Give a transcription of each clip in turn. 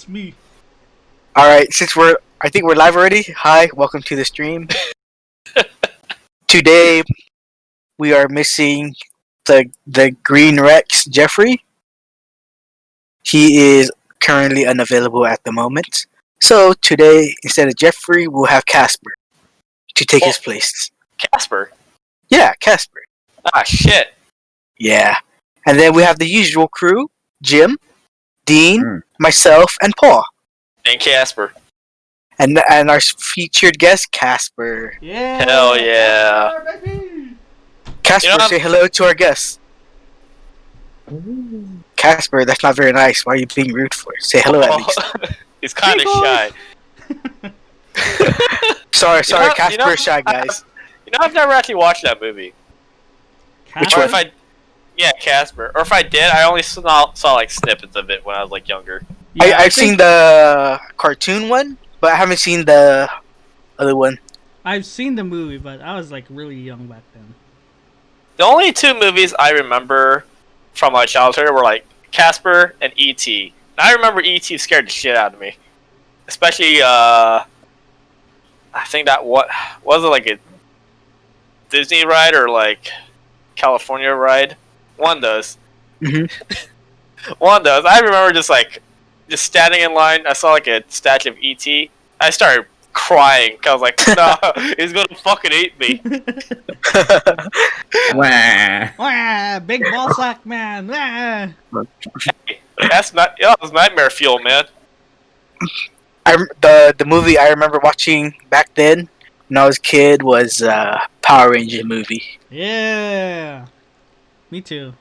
it's me. Alright, I think we're live already. Hi, welcome to the stream. Today, we are missing the Green Rex, Jeffrey. He is currently unavailable at the moment. So, today, instead of Jeffrey, we'll have Casper to take his place. Casper? Yeah, Casper. Ah, shit. Yeah. And then we have the usual crew, Jim, Dean, myself, and Paul. And Casper. And our featured guest, Casper. Yeah. Hell yeah. Casper, say hello to our guests. Casper, that's not very nice. Why are you being rude for? Say hello at least. He's kind of shy. Sorry, Casper is shy, guys. I've never actually watched that movie. Which one? Yeah, Casper. Or if I did, I only saw like snippets of it when I was like younger. Yeah, I've seen the cartoon one, but I haven't seen the other one. I've seen the movie, but I was like really young back then. The only two movies I remember from my childhood were like Casper and E.T. And I remember E.T. scared the shit out of me. Especially, I think that was it like a Disney ride or like California ride? One does. One does. I remember just standing in line. I saw like a statue of E.T. I started crying. I was like, no, he's gonna fucking eat me. Wah. Wah, big ball sack man. Wah. Hey, that's that was nightmare fuel, man. The movie I remember watching back then when I was a kid was Power Ranger movie. Yeah. Me too.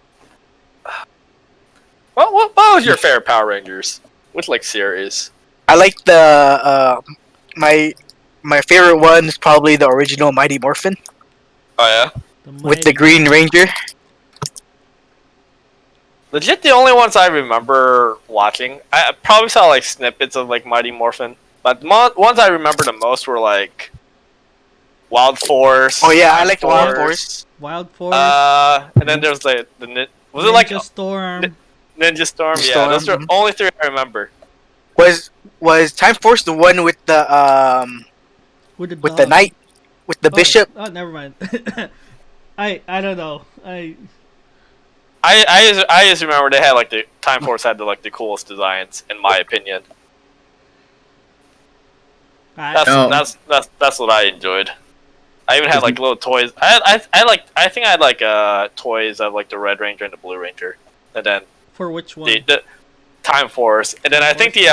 What was your favorite Power Rangers? Which like series? I like the my favorite one is probably the original Mighty Morphin Oh yeah. with the Green Ranger. Legit, the only ones I remember watching. I probably saw like snippets of like Mighty Morphin, but the ones I remember the most were like Wild Force. Oh yeah, I like the Wild Force. Wild Force. And then there's like was it like Ninja Storm? Ninja Storm? Yeah, Storm. those are the only three I remember. Was Time Force the one with the with the knight with the bishop? Oh, never mind. I don't know. I just remember they had like the Time Force had the coolest designs in my opinion. That's what I enjoyed. I even had like little toys. I think I had like toys of like the Red Ranger and the Blue Ranger, and then for which one? The Time Force, and then I think the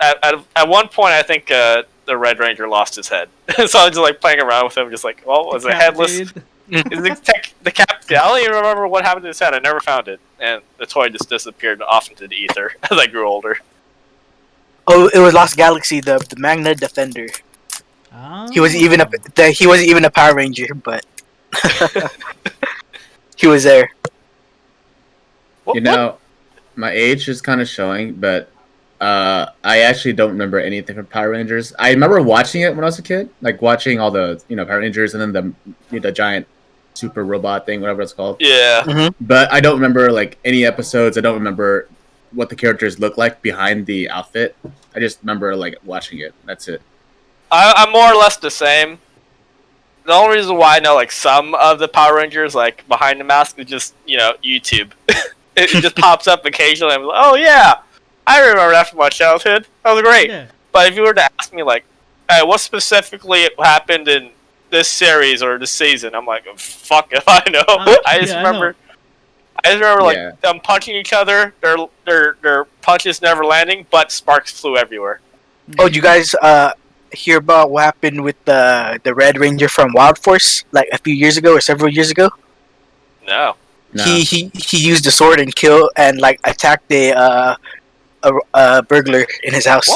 at one point I think the Red Ranger lost his head, so I was just like playing around with him, just like, well, was it headless? Is the cap? I don't even remember what happened to his head. I never found it, and the toy just disappeared off into the ether as I grew older. Oh, it was Lost Galaxy, the Magna Defender. Oh. He wasn't even a Power Ranger, but he was there. You know, my age is kind of showing, but I actually don't remember anything from Power Rangers. I remember watching it when I was a kid, like watching all the Power Rangers and then the giant super robot thing, whatever it's called. Yeah. Mm-hmm. But I don't remember like any episodes. I don't remember what the characters look like behind the outfit. I just remember like watching it. That's it. I'm more or less the same. The only reason why I know like some of the Power Rangers like behind the mask is just YouTube. It just pops up occasionally. I'm like, oh yeah, I remember that from my childhood. That was great. Yeah. But if you were to ask me like, hey, what specifically happened in this series or this season, I'm like, fuck if I know. I just remember like them punching each other, their punches never landing, but sparks flew everywhere. Oh, did you guys hear about what happened with the Red Ranger from Wild Force like a few years ago or several years ago? No. He used a sword and like attacked a burglar in his house.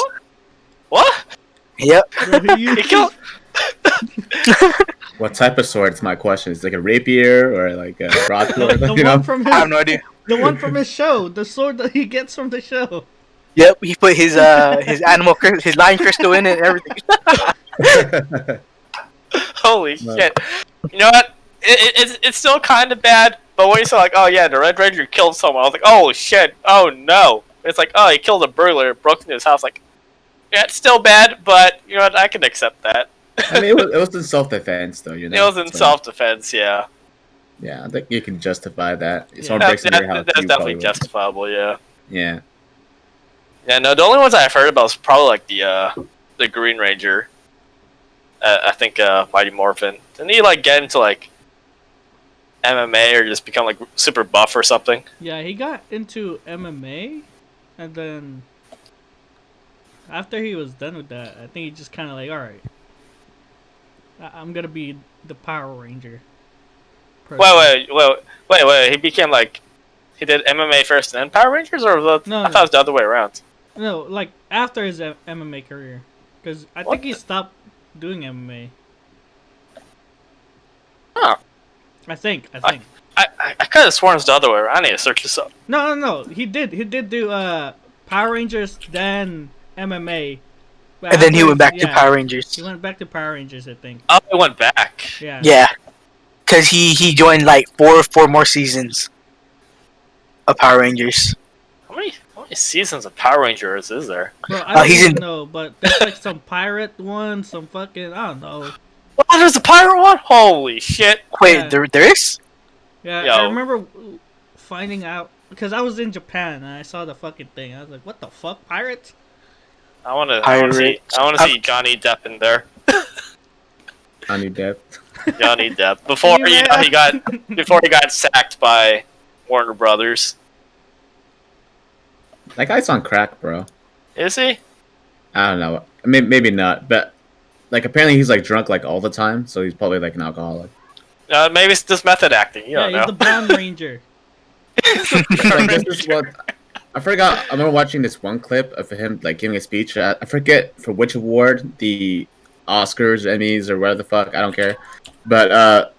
What? Yep. He killed. What type of sword is my question? Is it like a rapier or like a broadsword? I have no idea. The one from his show, the sword that he gets from the show. Yep, he put his his lion crystal in it and everything. Holy shit! You know what? It's still kind of bad, but when you saw like, oh yeah, the Red Ranger killed someone, I was like, oh shit, oh no, It's like, oh, he killed a burglar, broke into his house. Like, yeah, it's still bad, but you know what? I can accept that. I mean, it was in self-defense, though. You know, It was in so, self-defense, yeah. Yeah, I think you can justify that. If Yeah. someone breaks into your house, That's you definitely probably would. justifiable, yeah. Yeah. Yeah, no, the only ones I've heard about was probably like the Green Ranger. I think Mighty Morphin. Didn't he like get into like MMA or just become like super buff or something? Yeah, he got into MMA, and then after he was done with that, I think he just kind of like, all right, I'm gonna be the Power Ranger. person." Wait. He became like he did MMA first and then Power Rangers, or was that, No, I thought it was the other way around. No, like after his MMA career, because I What think he the- stopped doing MMA. Huh. I think. I could have sworn it's the other way around. I need to search this up. No. He did do Power Rangers, then MMA. But And then he went afterwards, back to Power Rangers. He went back to Power Rangers, I think. Oh, it went back. Yeah. Yeah, because he joined like four more seasons of Power Rangers. How many seasons of Power Rangers is there? Bro, I don't he's even in- know, but there's like some pirate one, some fucking I don't know. Oh, there's a pirate one. Holy shit! Wait, Yeah. there is? Yeah, Yo. I remember finding out because I was in Japan and I saw the fucking thing. I was like, "What the fuck, pirates?" I want to Pirates. see Johnny Depp in there. Johnny Depp. Johnny Depp before Yeah. he got sacked by Warner Brothers. That guy's on crack, bro. Is he? I don't know. I mean, maybe not, but like apparently he's like drunk like all the time, so he's probably like an alcoholic. Maybe it's just method acting. You Yeah, don't he's know. the Brown Ranger. Like, this is what I forgot. I remember watching this one clip of him like giving a speech. I forget for which award, the Oscars, Emmys, or whatever the fuck. I don't care. But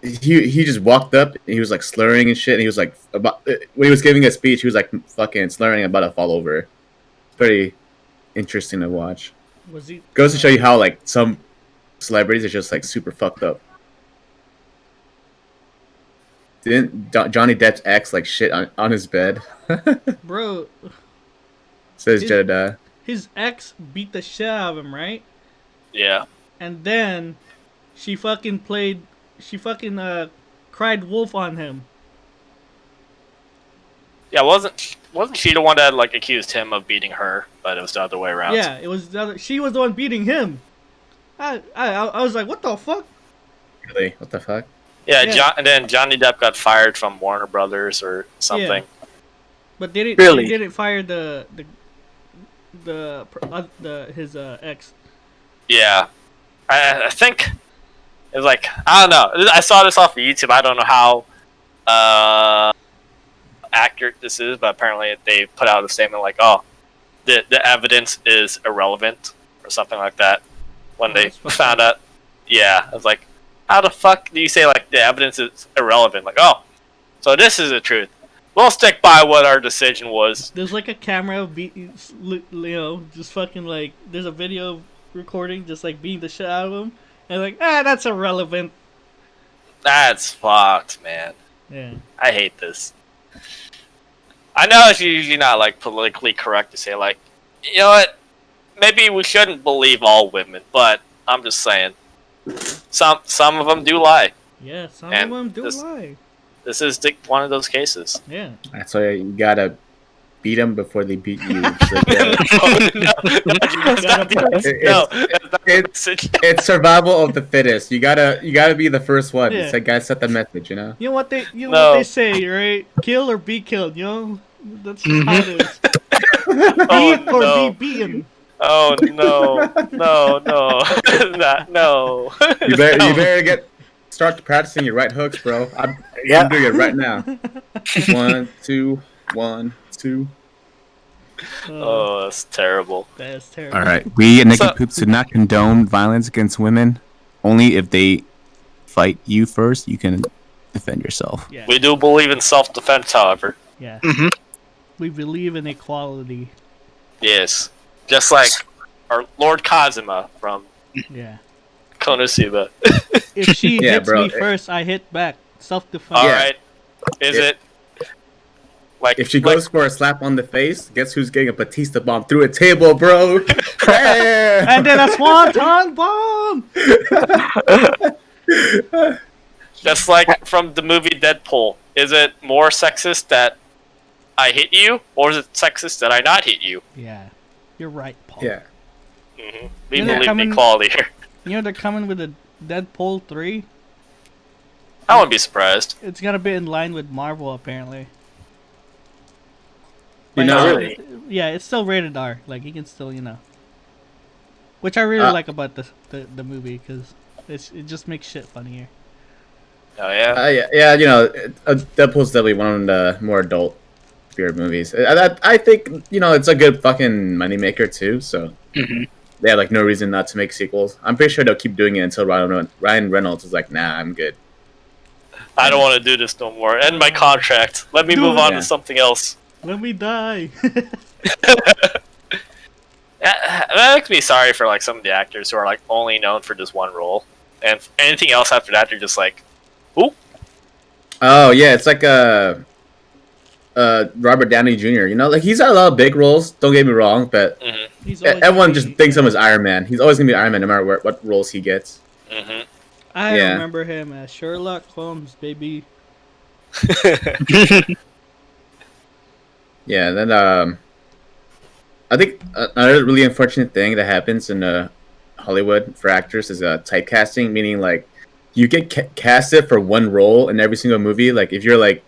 he just walked up. And he was like slurring and shit. And he was like when he was giving a speech, he was like fucking slurring about to fall over. Pretty interesting to watch. Was he? Goes to show you how like some celebrities are just like super fucked up. Didn't Johnny Depp's ex like shit on his bed? Bro, Says Dude. Jedediah. his ex beat the shit out of him, right? Yeah. And then she fucking cried wolf on him. Yeah, wasn't she the one that like accused him of beating her, but it was the other way around? Yeah, it was the other. She was the one beating him. I was like, what the fuck? Really? What the fuck? Yeah, Yeah. and then Johnny Depp got fired from Warner Brothers or something. But they didn't. Really? They didn't fire his ex. Yeah. I think it was like, I don't know. I saw this off of YouTube. I don't know how accurate this is, but apparently they put out a statement like, "Oh, the evidence is irrelevant" or something like that. When Oh, they that's fucked found out, yeah, I was like, "How the fuck do you say like the evidence is irrelevant?" Like, oh, so this is the truth. We'll stick by what our decision was. There's like a camera of just fucking like. There's a video recording just like beating the shit out of him, and like, that's irrelevant. That's fucked, man. Yeah. I hate this. I know it's usually not like politically correct to say like, you know what, maybe we shouldn't believe all women, but I'm just saying, some of them do lie. Yeah, some And of them do this- lie. This is one of those cases. Yeah. That's why you gotta beat them before they beat you. It's, like, No, it's survival of the fittest. You gotta be the first one. Yeah. It's like gotta set the message, you know. You know what they No. what they say, right? Kill or be killed, you know? That's just how it is. Oh, Beat or no. be beaten. Oh no, no. You better start practicing your right hooks, bro. I'm doing it right now. 1, 2, 1, 2. Oh, that's terrible. That's terrible. All right, we at Nincompoops do not condone violence against women. Only if they fight you first, you can defend yourself. Yeah. We do believe in self-defense, however. Yeah. Mhm. We believe in equality. Yes, just like our Lord Kazuma from Yeah. Konosuba. If she Yeah, hits bro. me first, I hit back. Self-defense. All Yeah. right, is Yeah. it? Like If she goes for a slap on the face, guess who's getting a Batista bomb through a table, bro? Yeah. And then a swanton bomb. just like from the movie Deadpool, is it more sexist that I hit you, or is it sexist that I not hit you? Yeah, you're right, Paul. Yeah. We You know, believe in coming- equality here. You know they're coming with a Deadpool 3. I wouldn't be surprised. It's gonna be in line with Marvel apparently. You Like, know, really? Yeah, it's still rated R. Like you can still, which I really like about the movie because it just makes shit funnier. Oh yeah. yeah, Deadpool's definitely one of the more adult feared movies. I think it's a good fucking moneymaker too. So they have like no reason not to make sequels. I'm pretty sure they'll keep doing it until Ryan Reynolds is like, nah, I'm good. I don't want to do this no more. End my contract. Let me move on to something else. Let me die. That makes me sorry for like some of the actors who are like only known for just one role, and anything else after that, they're just like, "Ooh." Oh yeah, it's like Robert Downey Jr. Like he's had a lot of big roles. Don't get me wrong, but everyone just thinks of him as Iron Man. He's always gonna be Iron Man no matter what roles he gets. I remember him as Sherlock Holmes, baby. Yeah, then I think another really unfortunate thing that happens in Hollywood for actors is typecasting, meaning like you get casted for one role in every single movie. Like if you're like,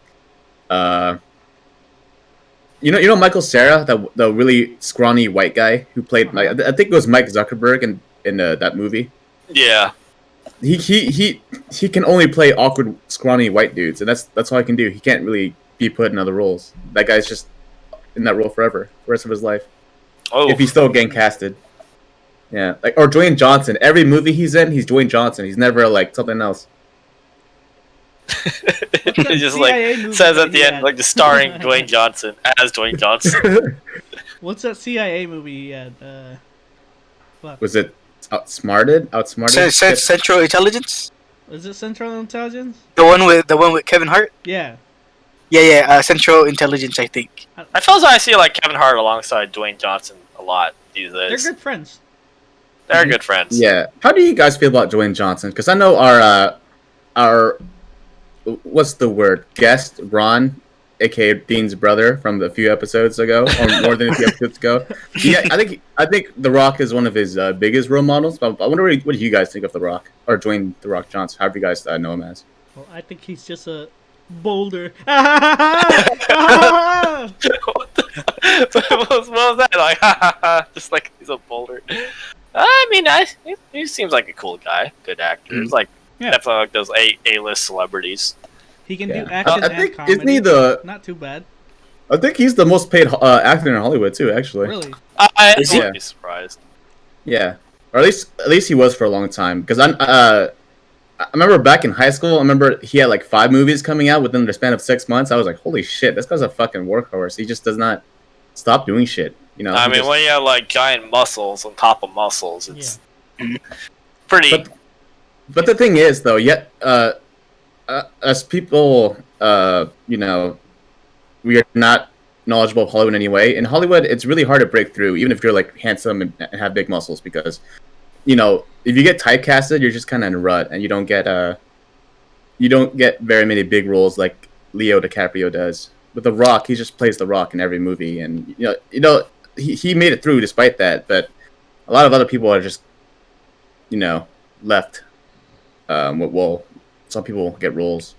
Michael Cera, the really scrawny white guy who played, I think it was Mike Zuckerberg in that movie. Yeah. He can only play awkward, scrawny white dudes, and that's all he can do. He can't really be put in other roles. That guy's just in that role forever, the rest of his life. Oh. If he's still getting casted. Yeah, or Dwayne Johnson. Every movie he's in, he's Dwayne Johnson. He's never like something else. It just like says at the end, like the starring Dwayne Johnson as Dwayne Johnson. What's that CIA movie he had? Was it Outsmarted? Central Intelligence. Was it Central Intelligence? The one with Kevin Hart. Yeah. Yeah. Central Intelligence, I think. I feel as though I see like Kevin Hart alongside Dwayne Johnson a lot these days. They're good friends. They're good friends. Yeah. How do you guys feel about Dwayne Johnson? Because I know our what's the word? Guest Ron, aka Dean's brother from a few episodes ago, or more than a few episodes ago. Yeah, I think The Rock is one of his biggest role models. But I wonder what do you guys think of The Rock or Dwayne The Rock Johnson? However you guys know him as. Well, I think he's just a boulder. What was that? Like, just like he's a boulder. I mean, he seems like a cool guy, good actor. It's like definitely like those A-list celebrities. He can do action I and think comedy. isn't he not too bad. I think he's the most paid actor in Hollywood too. Actually, Really? I Is he? wouldn't be surprised. yeah, or at least he was for a long time. Because I remember back in high school. I remember he had like 5 movies coming out within the span of 6 months. I was like, holy shit, this guy's a fucking workhorse. He just does not stop doing shit. I mean, when you have like giant muscles on top of muscles, it's pretty. But the thing is, though, yet as people, we are not knowledgeable of Hollywood anyway. In Hollywood, it's really hard to break through, even if you're like handsome and have big muscles, because if you get typecasted, you're just kind of in a rut, and you don't get very many big roles like Leo DiCaprio does. With The Rock, he just plays The Rock in every movie, and he made it through despite that. But a lot of other people are just left. Some people get roles.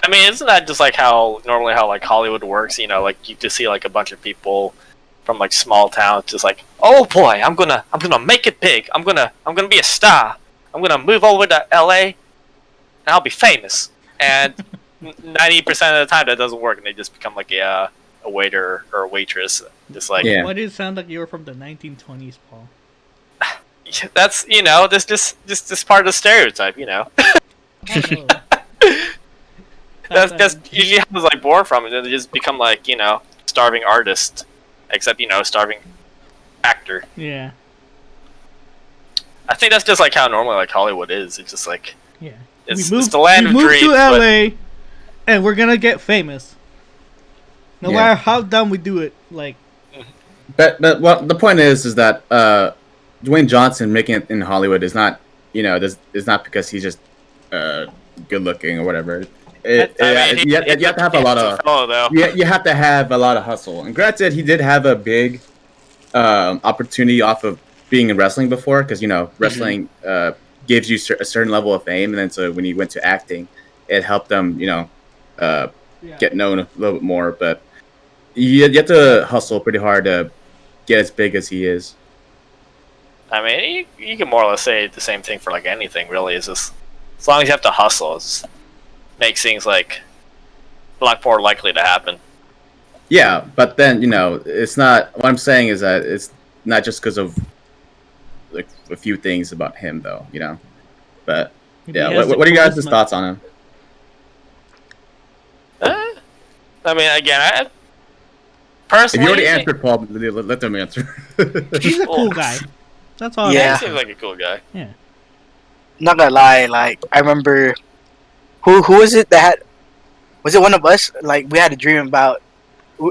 I mean, isn't that just like how like Hollywood works? Like you just see like a bunch of people from like small towns, just like, oh boy, I'm gonna make it big. I'm gonna be a star. I'm gonna move over to LA, and I'll be famous. And 90% of the time that doesn't work, and they just become like a waiter or a waitress. Just like Why did it sound like you were from the 1920s, Paul? that's this part of the stereotype. That's usually how I was like born from, and then they just become like starving artist, except starving actor. Yeah. I think that's just like how normally like Hollywood is. It's just like it's the land of we moved dreams. to LA, and we're gonna get famous. No Yeah. matter how dumb we do it, like But well, the point is that Dwayne Johnson making it in Hollywood is not, is not because he's just good looking or whatever. You have to have a lot of you have to have a lot of hustle. And granted, he did have a big opportunity off of being in wrestling before, because wrestling gives you a certain level of fame, and then so when he went to acting, it helped him get known a little bit more. But you have to hustle pretty hard to get as big as he is. I mean, you can more or less say the same thing for like anything, really. It's just as long as you have to hustle, it makes things like a lot more likely to happen. Yeah, but then it's not. What I'm saying is that it's not just because of like a few things about him, though. But maybe yeah, he has what the are you guys' charisma. thoughts on him? I mean, again, I If personally, you already answered, Paul, let them answer. He's a cool guy. That's all. Yeah. he seems like a cool guy. Yeah. Not gonna lie, like I remember, who was it that was it one of us? Like we had a dream about.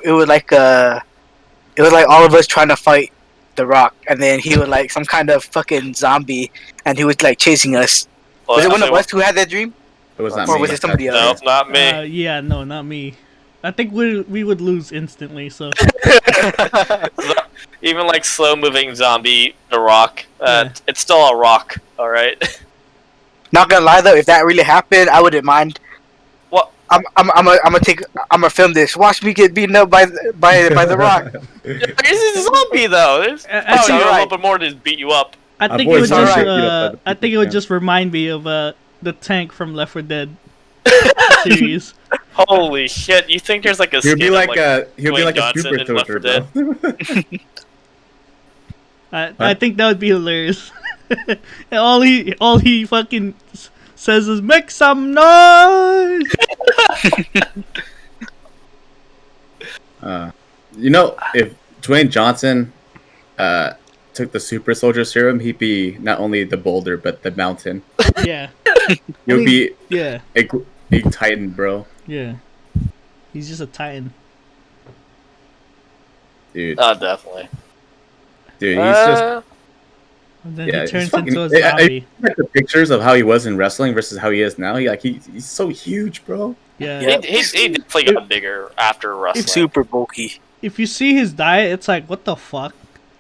It was like all of us trying to fight The Rock, and then he was like some kind of fucking zombie, and he was like chasing us. Well, Was it one I of mean, us who had that dream? It was not Or me. was it somebody No, else? not me. Yeah, no, not me. I think we would lose instantly. So Even like slow moving zombie, The Rock, Yeah. it's still a rock. All right. Not gonna lie though, if that really happened, I wouldn't mind. What? I'm gonna film this. Watch me get beaten up by The Rock. He's a zombie though. There's I probably see, a little right. bit more to just beat you up. I think I've it would always just. alright. I think it would just remind me of the tank from Left 4 Dead series. Holy shit! You think there's like a He'll be skin of, like a Dwayne super Johnson in Left 4 soldier, bro. I think that would be hilarious. And all he fucking says is make some noise. If Dwayne Johnson took the super soldier serum, he'd be not only the boulder but the mountain. Yeah, He'll mean- be yeah, a titan, bro. yeah. He's just a titan. Dude, Oh, definitely. he's just And then yeah. he He's turns fucking, into a zombie. like the pictures of how he was in wrestling versus how he is now. He's so huge, bro. Yeah. Yeah. He definitely got bigger after wrestling. He's super bulky. If you see his diet, it's like, what the fuck?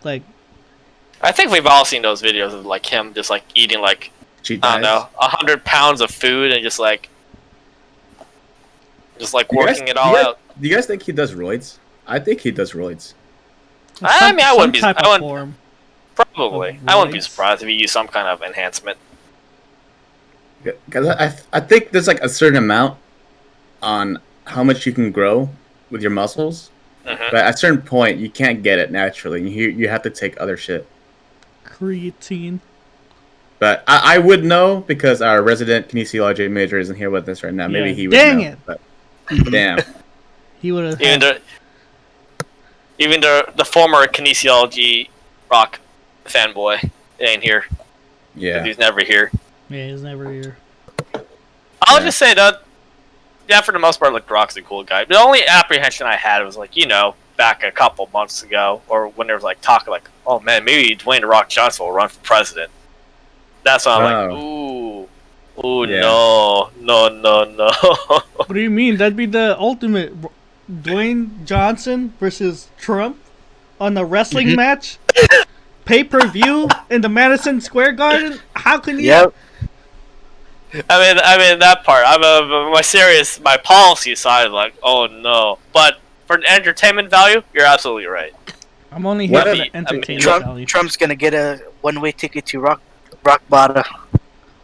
Like, I think we've all seen those videos of like him just like eating like Cheat I don't dies. know 100 pounds of food and just like working it all out. Do you guys think he does roids? I think he does roids. I mean, I wouldn't be. Some type I of wouldn't, form. probably. I wouldn't be Roids. surprised if he used some kind of enhancement. Because I think there's like a certain amount on how much you can grow with your muscles, Mhm. but at a certain point you can't get it naturally. You have to take other shit. Creatine. But I would know because our resident kinesiology major isn't here with us right now. Maybe Yeah. he would Dang know. it. But damn. He would have. Even the former kinesiology rock fanboy ain't here. Yeah. He's never here. Yeah, he's never here. I'll Yeah. just say that. Yeah, for the most part, like Rock's a cool guy. The only apprehension I had was like, back a couple months ago, or when there was like talk like, oh man, maybe Dwayne "The Rock" Johnson will run for president. That's why I'm like, ooh, Yeah. no. What do you mean? That'd be the ultimate. Dwayne Johnson versus Trump on a wrestling match, pay-per-view in the Madison Square Garden. How can you? Yep. I mean that part. My policy side, like, oh no. But for the entertainment value, you're absolutely right. I'm only here What for if- the entertainment Trump, value. Trump's gonna get a one-way ticket to rock bottom.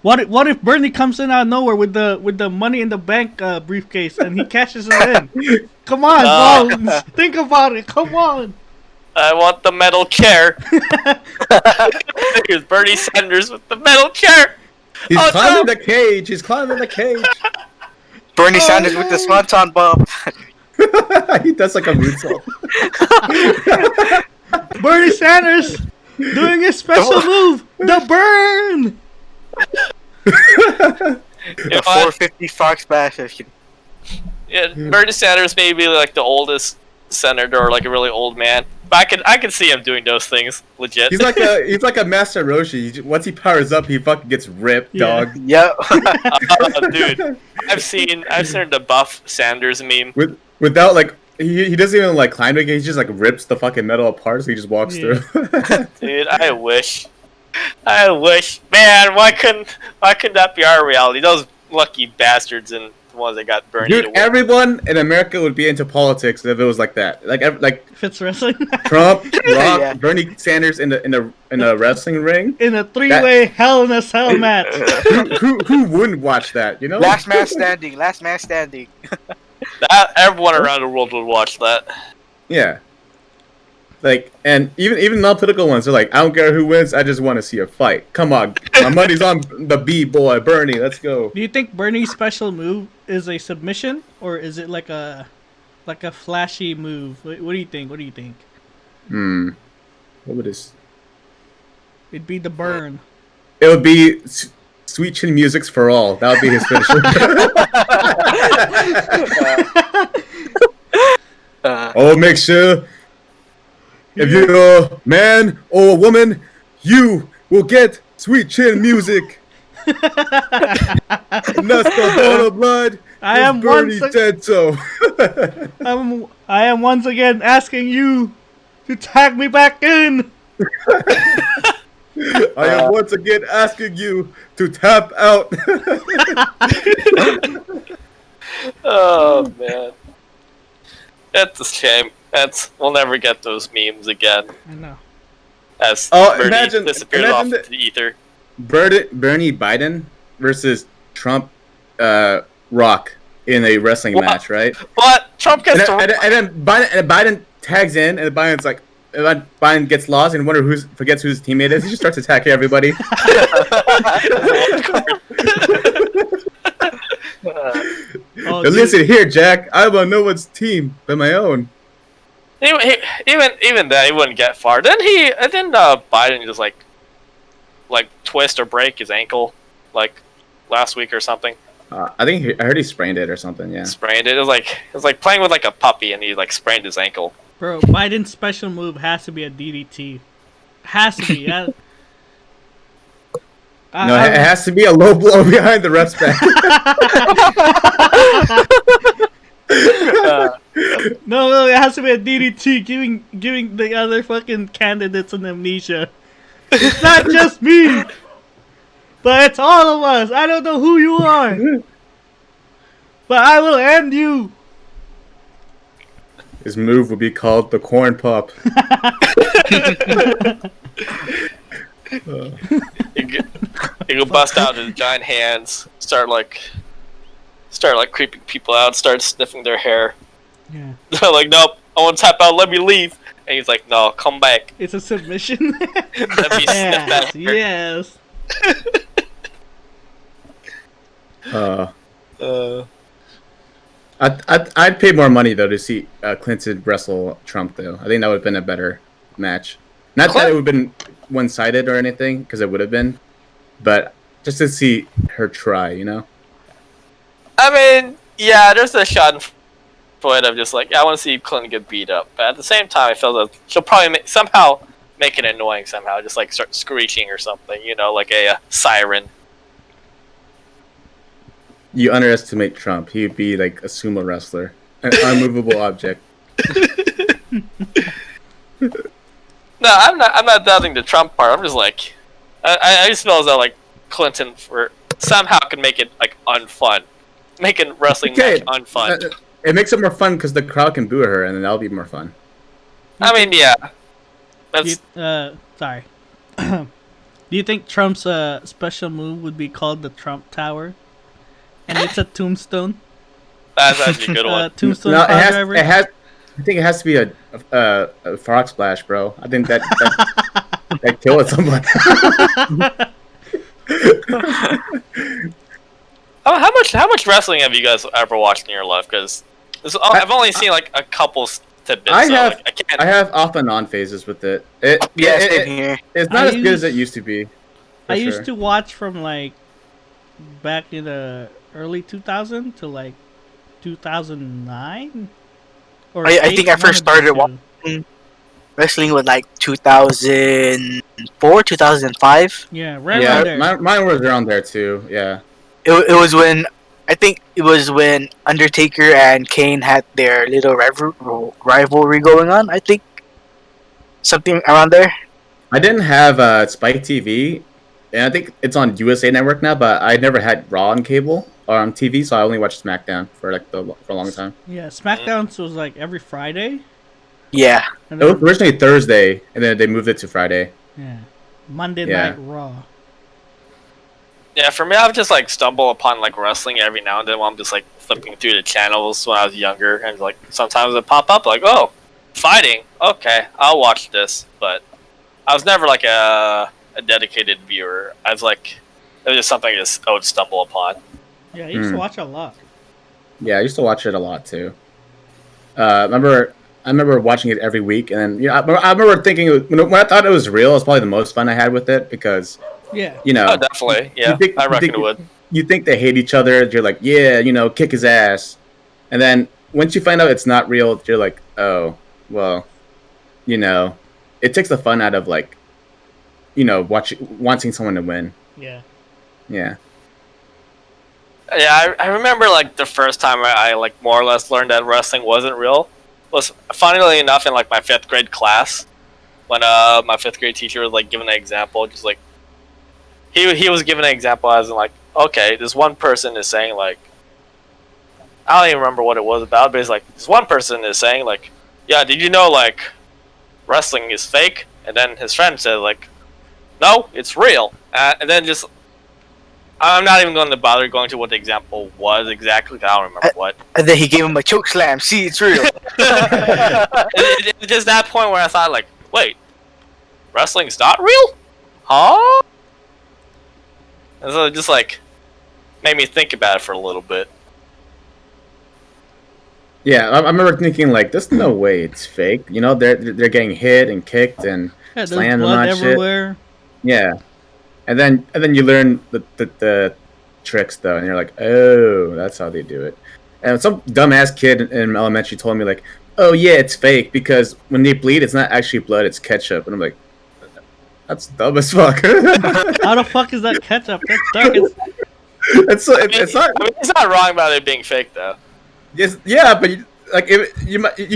What if Bernie comes in out of nowhere with the money in the bank briefcase and he cashes it in? Come on, bro. Think about it. Come on. I want the metal chair. Here's Bernie Sanders with the metal chair. He's Oh, climbing no. the cage. He's climbing the cage. Bernie Sanders with the swanton bomb. He does like a moonsault. Bernie Sanders doing his special move, the burn. You know The what? 450 Fox Bash session. Yeah, Bernie Sanders may be like the oldest senator or like a really old man, but I can see him doing those things legit. He's like a Master Roshi. Once he powers up, he fucking gets ripped, Yeah. dog. Yep. Dude, I've seen the buff Sanders meme. Without like he doesn't even like climb again. He just like rips the fucking metal apart, so he just walks Yeah. through. Dude, I wish, man. Why couldn't that be our reality? Those lucky bastards and the ones that got burned. Dude, everyone in America would be into politics if it was like that. Like If it's wrestling Trump, Rock, Yeah. Bernie Sanders in a wrestling ring. in a 3-way Hell in a Cell match. Who wouldn't watch that? You know. Last man standing. Last man standing. Everyone around the world would watch that. Yeah. Like, and even non-political ones are like, I don't care who wins, I just want to see a fight. Come on, my money's on the B-boy, Bernie. Let's go. Do you think Bernie's special move is a submission, or is it like a flashy move? What do you think? What do you think? What would this? It'd be the burn. It would be Sweet Chin Music's for all. That would be his finisher. Oh, make sure if you're a man or a woman, you will get Sweet Chin Music. Nuts the bottle blood. I am Bernie once said so. I am once again asking you to tag me back in. I am once again asking you to tap out. Oh man, that's a shame. We'll never get those memes again. I know. As Bernie imagine disappeared off the- into the ether. Bernie Biden versus Trump Rock in a wrestling match, right? But Trump gets to. And then Biden tags in, and Biden's like, Biden gets lost and forgets whose teammate is. He just starts attacking everybody. Oh, But listen here, Jack. I'm on no one's team but my own. Even then, he wouldn't get far. Didn't Biden just like twist or break his ankle like last week or something? I heard he sprained it or something. Yeah. Sprained it. It was like playing with like a puppy, and he like sprained his ankle. bro, Biden's special move has to be a DDT. Has to be. No, it has to be a low blow behind the ref's back. No, it has to be a DDT, giving the other fucking candidates an amnesia. It's not just me, but it's all of us. I don't know who you are, but I will end you. His move would be called the corn pop. He could bust out his giant hands, start creeping people out, start sniffing their hair. Yeah, They're like, nope, I want to tap out, let me leave. And he's like, no, come back. it's a submission. Let me sniff that hair. Yes. I'd pay more money though to see Clinton wrestle Trump though. I think that would have been a better match. Not that it would have been one-sided or anything, because it would have been, but just to see her try, you know. I mean, yeah, there's a shot point of just like, I want to see Clinton get beat up, but at the same time, I feel that she'll probably somehow make it annoying somehow, just like start screeching or something, you know, like a siren. You underestimate Trump. He'd be like a sumo wrestler, an unmovable object. No, I'm not doubting the Trump part. I'm just like, I just feel as though like Clinton somehow can make it like unfun, making wrestling match unfun. It makes it more fun because the crowd can boo her, and then that'll be more fun. I mean, yeah. That's Sorry. Do you think Trump's special move would be called the Trump Tower? And it's a tombstone? actually a good one. Tombstone No, power driver? I think it has to be a frog splash, bro. I think that killed someone. How much wrestling have you guys ever watched in your life? Because I've only seen like a couple tidbits. I so, have like, I have off and on phases with it. Same here. It's not as good as it used to be. I used to watch from like back in the early 2000s to like 2009 or I think I one first of those started two. watching wrestling with like 2004, 2005. Yeah, right around Yeah, there. mine was around there too. Yeah. It was when I think it was when Undertaker and Kane had their little rivalry going on. I think something around there. I didn't have Spike TV, and I think it's on USA Network now. But I never had Raw on cable or on TV, so I only watched SmackDown for for a long time. Yeah, SmackDown was like every Friday. Yeah, And It was then, originally Thursday, and then they moved it to Friday. yeah, Monday Yeah. Night Raw. Yeah, for me, I've just like stumbled upon like wrestling every now and then while I'm just like flipping through the channels when I was younger, and like sometimes it pop up like, oh, fighting. Okay, I'll watch this. But I was never like a dedicated viewer. I was like, it was just something I would stumble upon. Yeah, I used to watch a lot. Yeah, I used to watch it a lot too. I remember watching it every week, and then I remember thinking when I thought it was real, it was probably the most fun I had with it because Yeah, Oh, definitely. Yeah, I reckon it would. You think they hate each other. You're like, yeah, kick his ass, and then once you find out it's not real, you're like, oh, well, it takes the fun out of like, wanting someone to win. yeah. Yeah. Yeah, I remember like the first time I like more or less learned that wrestling wasn't real was funnily enough in like my 5th grade class when my 5th grade teacher was like giving an example, just like he was giving an example as in like, okay, this one person is saying like, I don't even remember what it was about, but it's like this one person is saying like, yeah, did you know like wrestling is fake? And then his friend said like, no, it's real. And then just I'm not even going to bother going to what the example was exactly. I don't remember what. and then he gave him a choke slam. See, it's real. It's just that point where I thought, like, wait, wrestling's not real? Huh? And so it just, like, made me think about it for a little bit. Yeah, I remember thinking like, "There's no way it's fake." They're getting hit and kicked and Yeah, there's slammed and all blood that shit. everywhere. Yeah, and then you learn the tricks though, and you're like, "Oh, that's how they do it." And some dumbass kid in elementary told me like, "Oh yeah, it's fake because when they bleed, it's not actually blood; it's ketchup." And I'm like, "That's dumb as fuck." How the fuck is that ketchup? That's dark as... it's not. I mean, he's not wrong about it being fake, though. Yes, yeah, but you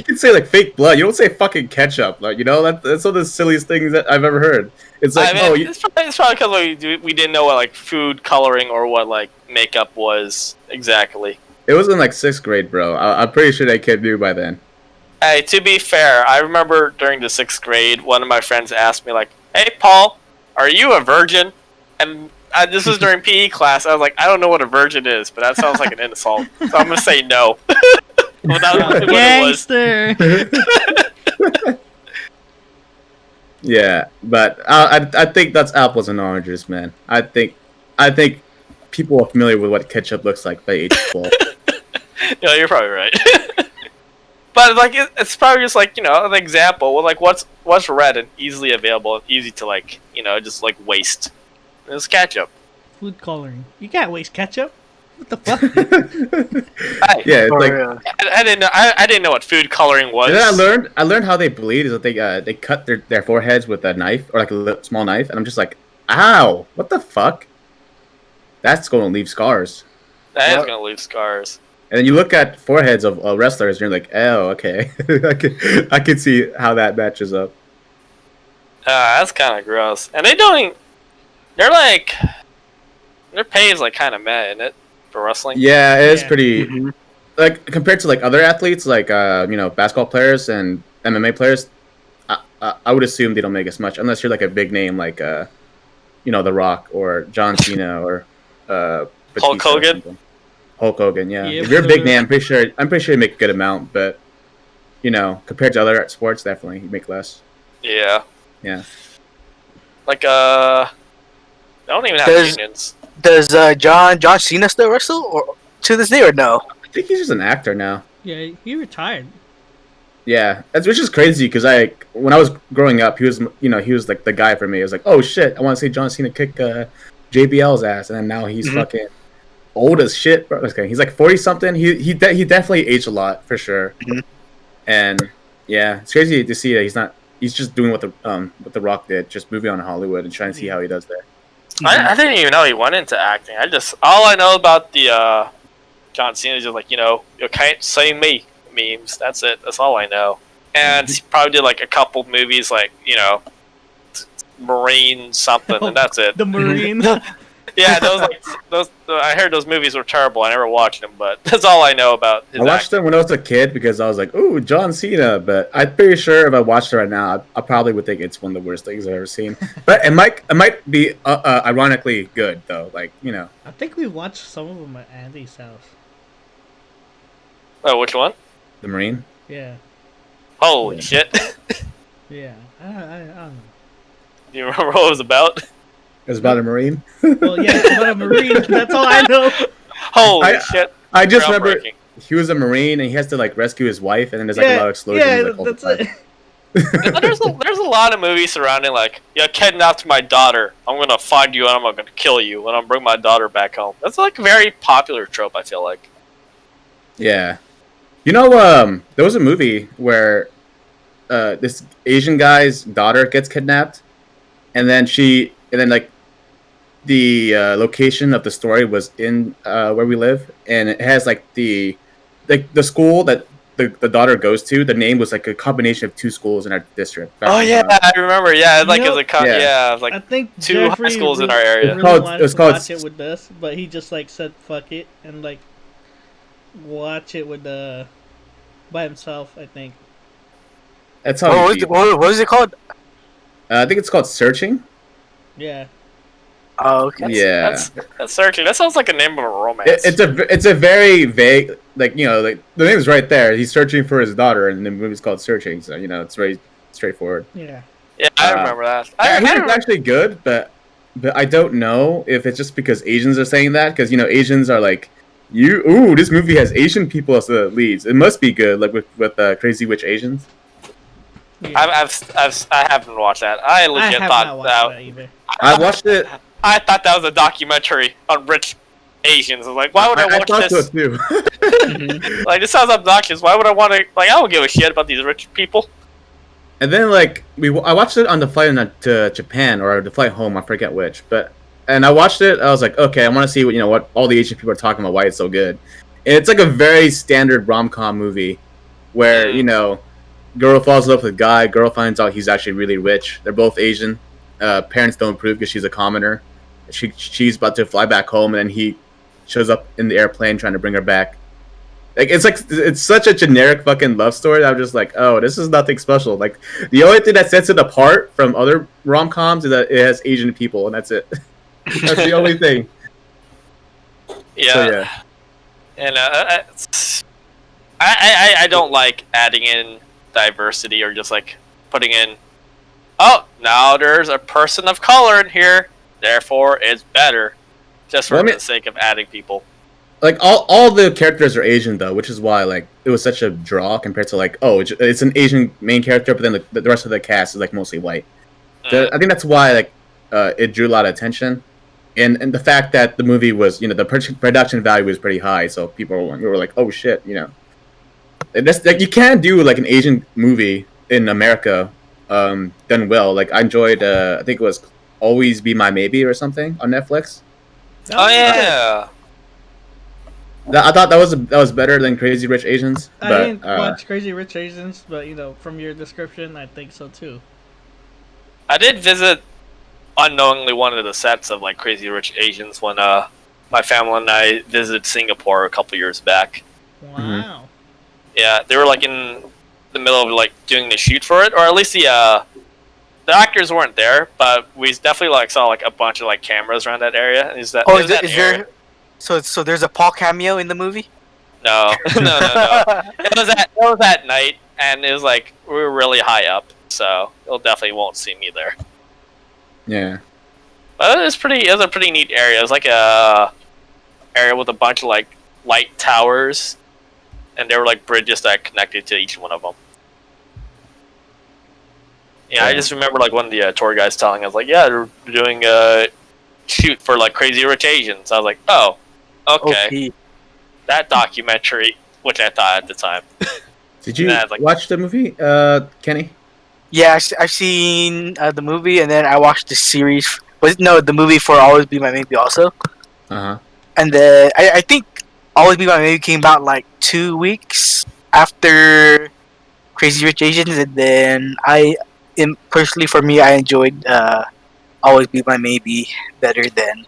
can say like fake blood. You don't say fucking ketchup. Like that's one of the silliest things that I've ever heard. It's like I mean, it's probably because we didn't know what like food coloring or what like makeup was exactly. it was in like 6th grade, bro. I'm pretty sure that kid knew by then. Hey, to be fair, I remember during the 6th grade, one of my friends asked me like, "Hey, Paul, are you a virgin?" And this was during PE class. I was like, I don't know what a virgin is, but that sounds like an insult, so I'm gonna say no. Without knowing what it was. Gangster. Yeah, but I think that's apples and oranges, man. I think people are familiar with what ketchup looks like by age 12. Yeah, you're probably right. But like, it's probably just like an example. Well, like what's red and easily available and easy to like just like waste. It's ketchup. Food coloring. You can't waste ketchup. What the fuck? Yeah, it's For like. real. I didn't know. I didn't know what food coloring was. And then I learned how they bleed is that they cut their foreheads with a knife or like a small knife, and I'm just like, ow, what the fuck? That's going to leave scars. That is gonna leave scars. And then you look at foreheads of wrestlers, and you're like, oh, okay, I can see how that matches up. That's kind of gross. And they don't. They're like, their pay is like kind of meh, isn't it, for wrestling? Yeah, it is Yeah. pretty Mhm. like compared to like other athletes, like basketball players and MMA players. I would assume they don't make as much unless you're like a big name like The Rock or John Cena or Batista Hulk or Hogan? something. Hulk Hogan, yeah. Yeah, If you're a but- big name, I'm pretty sure you make a good amount, but compared to other sports, definitely you make less. Yeah. Yeah. Like they don't even have Does- unions. Does John Cena still wrestle or to this day or no? I think he's just an actor now. Yeah, he retired. Yeah, which is crazy because when I was growing up, he was like the guy for me. I was like, oh shit, I want to see John Cena kick JBL's ass, and then now he's Mhm. fucking old as shit. Bro. Okay, he's like 40 something. He definitely aged a lot for sure. Mhm. And yeah, it's crazy to see that he's not. He's just doing what the Rock did, just moving on to Hollywood and trying to see how he does there. I didn't even know he went into acting. All I know about the John Cena is just like, you can't say me memes. That's it. That's all I know. And he probably did like a couple movies, like Marine something, and that's it. The Marine. Yeah, those. I heard those movies were terrible. I never watched them, but that's all I know about his I watched them when I was a kid because I was like, "Ooh, John Cena," but I'm pretty sure if I watched it right now, I probably would think it's one of the worst things I've ever seen. But it might be ironically good though. Like I think we watched some of them at Andy's house. Oh, which one? the Marine. Yeah. Holy shit! Yeah. I don't know. Do you remember what it was about? It was about a Marine. Well, yeah, it's about a Marine. That's all I know. Holy shit! I just remember Groundbreaking. he was a Marine and he has to like rescue his wife, and then there's like a lot of explosions. Yeah, like, all the that's time. it. There's a lot of movies surrounding like, you kidnapped my daughter. I'm gonna find you and I'm gonna kill you and I'm bring my daughter back home. That's like a very popular trope. I feel like. Yeah, there was a movie where this Asian guy's daughter gets kidnapped, and then like the location of the story was in where we live, and it has like the school that the daughter goes to. The name was like a combination of two schools in our district. Oh yeah, I remember. Yeah, like You know- yeah, like I think two high Jeffrey schools in re- our area. really called- wanted it was to called- watch it with us, but he just like said fuck it and like watch it with by himself. I think. That's how. What was it called? I think it's called Searching. Yeah. Oh, okay. That's searching. That sounds like a name of a romance. It's a very vague, like the name's right there. He's searching for his daughter, and the movie's called Searching. So it's very straightforward. Yeah. Yeah, I remember that. I think it's actually good, but I don't know if it's just because Asians are saying that, because Asians are like, this movie has Asian people as the leads. It must be good, like with Crazy Witch Asians. Yeah. I haven't watched that. I I legit have thought not watched that. that either. I watched it. I thought that was a documentary on rich Asians. I was like, why would I watch thought this? so too. Like, this sounds obnoxious. Why would I want to? Like, I don't give a shit about these rich people. And then like I watched it on the flight to Japan or the flight home. I forget which, and I watched it. I was like, okay, I want to see what all the Asian people are talking about. Why it's so good. And it's like a very standard rom-com movie, where girl falls in love with a guy. Girl finds out he's actually really rich. They're both Asian. Parents don't approve because she's a commoner. She's about to fly back home, and then he shows up in the airplane trying to bring her back. It's such a generic fucking love story. I'm just like, oh, this is nothing special. Like, the only thing that sets it apart from other rom-coms is that it has Asian people, and that's it. That's the only thing. Yeah. So, yeah. And I don't like adding in diversity or just like putting in, oh, now there's a person of color in here, therefore it's better, just for the sake of adding people. Like all the characters are Asian though, which is why like it was such a draw compared to like, oh, it's an Asian main character, but then the rest of the cast is like mostly white. I think that's why like it drew a lot of attention, and the fact that the movie was the production value was pretty high, so people were like, oh shit, That's, like, you can do like an Asian movie in America done well. Like I enjoyed I think it was Always Be My Maybe or something on Netflix. Oh yeah. I thought that was better than Crazy Rich Asians. I But, didn't watch Crazy Rich Asians, but from your description, I think so too. I did visit unknowingly one of the sets of like Crazy Rich Asians when my family and I visited Singapore a couple years back. Wow. Yeah, they were like in the middle of like doing the shoot for it, or at least the actors weren't there, but we definitely like saw like a bunch of like cameras around that area. And is there? So there's a Paul cameo in the movie? No, no. It was at night, and it was like we were really high up, so you'll definitely won't see me there. Yeah. But it was a pretty neat area. It was like a area with a bunch of like light towers, and there were like bridges that connected to each one of them. Yeah, I just remember like one of the tour guys telling us like, yeah, they're doing a shoot for like Crazy Rich Asians. I was like, oh, Okay, that documentary, which I thought at the time. Did you Nah, like- watch the movie, Kenny? Yeah, I've seen the movie, and then I watched the series. The movie for Always Be My Maybe also, Uh huh. and then I think Always Be My Maybe came out like 2 weeks after Crazy Rich Asians, and then personally for me, I enjoyed Always Be My Maybe better than.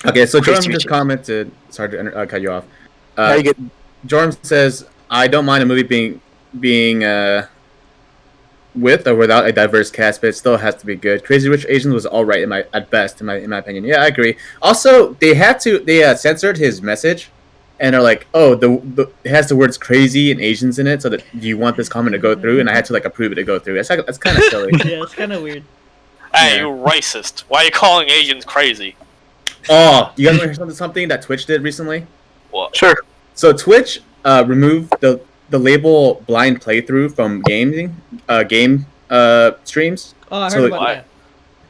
Okay, so Crazy Jordan Rich just commented. Sorry to cut you off. Now you get Jordan says, "I don't mind a movie being with or without a diverse cast, but it still has to be good. Crazy Rich Asians was all right at best, in my opinion. Yeah, I agree. Also, they censored his message, and are like, oh, it has the words crazy and Asians in it, so that do you want this comment to go through? And I had to like approve it to go through. That's kind of silly. Yeah, it's kind of weird. Hey, Yeah. you racist! Why are you calling Asians crazy? Oh, you guys want to hear something that Twitch did recently? What? sure. So Twitch removed the label blind playthrough from game streams. Oh, I heard So, about why? that.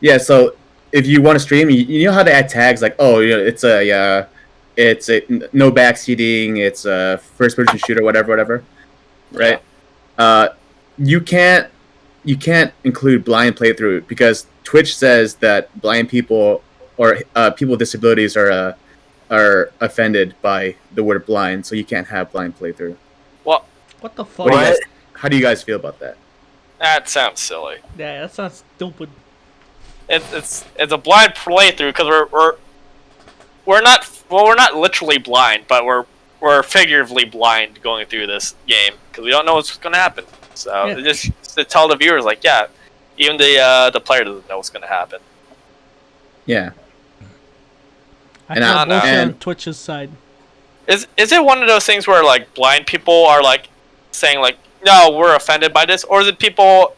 Yeah, so if you want to stream, you know how to add tags like, oh, you know, it's a no backseating, it's a first person shooter, whatever, right? You can't include blind playthrough because Twitch says that blind people or people with disabilities are offended by the word blind, so you can't have blind playthrough. What the fuck? What? How do you guys feel about that? That sounds silly. Yeah, that sounds stupid. It's a blind playthrough because we're not literally blind, but we're figuratively blind going through this game because we don't know what's going to happen. So Yeah. just to tell the viewers, like, yeah, even the player doesn't know what's going to happen. Yeah. I And feel I- bullshit and- on Twitch's side. Is it one of those things where like blind people are like saying like, no, we're offended by this, or is it people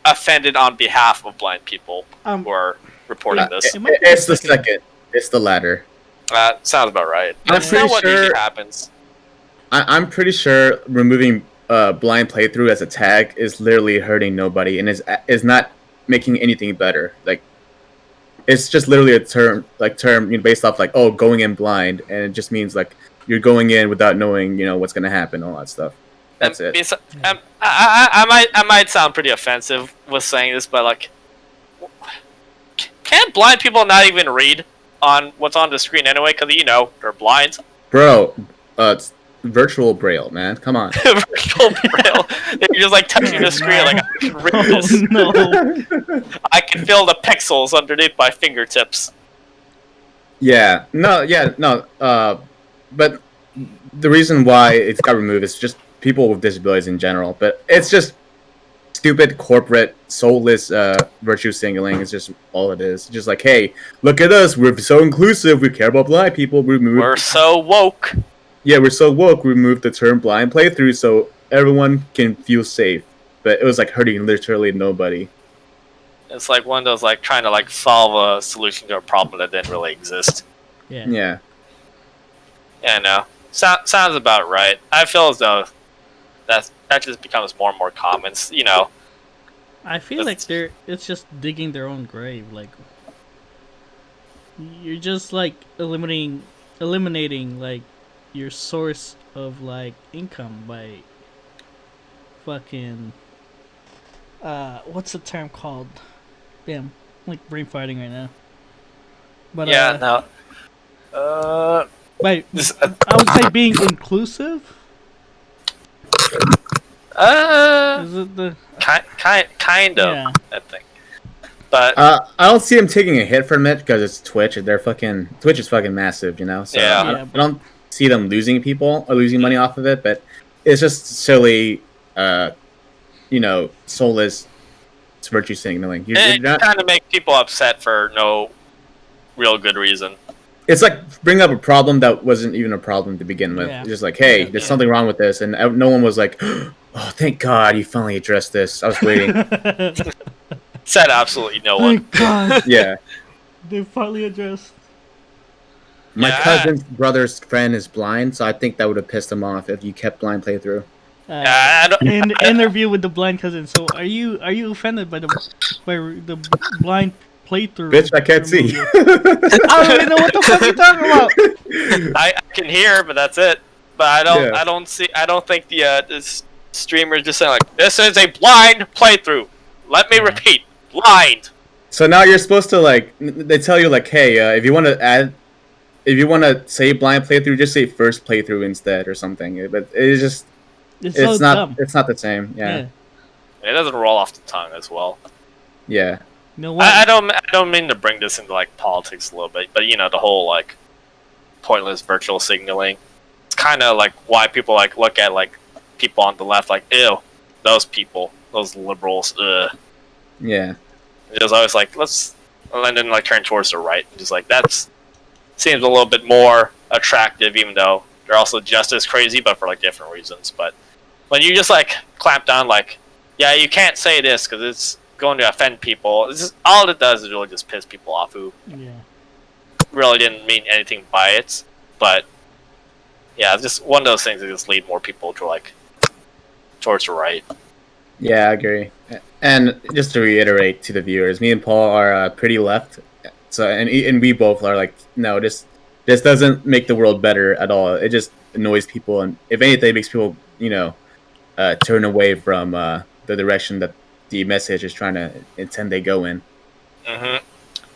offended on behalf of blind people who are reporting this? It might be It's the second. second. It's the latter. Sounds about right. I'm That's pretty not what usually sure- happens. I'm pretty sure removing blind playthrough as a tag is literally hurting nobody and is not making anything better. Like, it's just literally a term based off like, oh, going in blind, and it just means like you're going in without knowing what's gonna happen, all that stuff. That's it. I might sound pretty offensive with saying this, but like, can't blind people not even read on what's on the screen anyway? Because they're blind. Bro, it's virtual braille, man. Come on. Virtual braille. You're just like touching the screen, like I can read Oh this. no! I can feel the pixels underneath my fingertips. But the reason why it's got removed is just people with disabilities in general. But it's just stupid corporate soulless virtue signaling. It's just all it is. Just like, hey, look at us, we're so inclusive, we care about blind people. We're so woke. Yeah, we're so woke, we removed the term blind playthrough so everyone can feel safe. But it was like hurting literally nobody. It's like one of those like trying to like solve a solution to a problem that didn't really exist. Yeah. Yeah. Yeah, no. Sounds about right. I feel as though that just becomes more and more common. I feel like it's just digging their own grave. Like, you're just like eliminating like your source of like income by fucking what's the term called? Damn, I'm like brain fighting right now. But yeah, no. by This, I would say being inclusive. Is it the kind of, Yeah. I think. But I don't see them taking a hit from it because it's Twitch. Twitch is fucking massive, So Yeah. I don't see them losing people or losing money off of it. But it's just silly, soulless virtue signaling. it kind of makes people upset for no real good reason. It's like bring up a problem that wasn't even a problem to begin with. Yeah. It's just like, hey, there's something wrong with this, and no one was like, oh, thank God you finally addressed this. I was waiting. Said absolutely no one. Thank God Yeah. they finally addressed. My Yeah. cousin's brother's friend is blind, so I think that would have pissed him off if you kept blind playthrough. I don't- In interview with the blind cousin. So are you offended by the blind playthrough. Bitch, I can't see. I don't even know what the fuck you're talking about. I can hear, but that's it. But I don't. Yeah. I don't see. I don't think the this streamer just saying like, "This is a blind playthrough." Let me repeat, blind. So now you're supposed to like. They tell you like, hey, if you want to say blind playthrough, just say first playthrough instead or something. But it's just. It's It's so not. dumb. It's not the same. Yeah. It doesn't roll off the tongue as well. Yeah. You know what? I don't mean to bring this into like politics a little bit, but you know the whole like pointless virtual signaling. It's kind of like why people like look at like people on the left like, ew, those people, those liberals, ugh. Yeah. It was always like and then like turn towards the right, just like that's seems a little bit more attractive, even though they're also just as crazy, but for like different reasons. But when you just like clamp down, like, yeah, you can't say this because it's going to offend people. It's just, all it does is really just piss people off who really didn't mean anything by it. But yeah, it's just one of those things that just lead more people to like towards the right. Yeah, I agree. And just to reiterate to the viewers, me and Paul are pretty left. So and we both are like, no, this doesn't make the world better at all. It just annoys people, and if anything, it makes people turn away from the direction that the message is trying to intend they go in. Mm-hmm.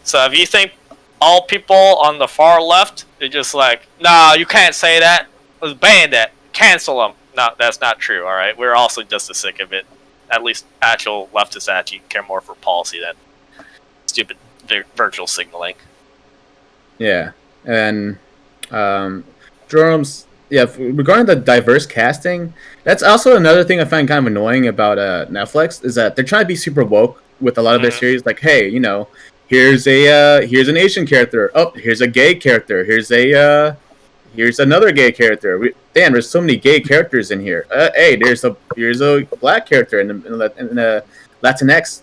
So if you think all people on the far left are just like, nah, you can't say that, let's ban that, cancel them. No, that's not true. All right, we're also just as sick of it. At least actual leftists actually care more for policy than stupid virtual signaling. Yeah, and Jerome's regarding the diverse casting, that's also another thing I find kind of annoying about Netflix is that they're trying to be super woke with a lot of their series. Like, hey, you know, here's an Asian character. Oh, here's a gay character. Here's another gay character. Damn, there's so many gay characters in here. Hey, here's a black character and a Latinx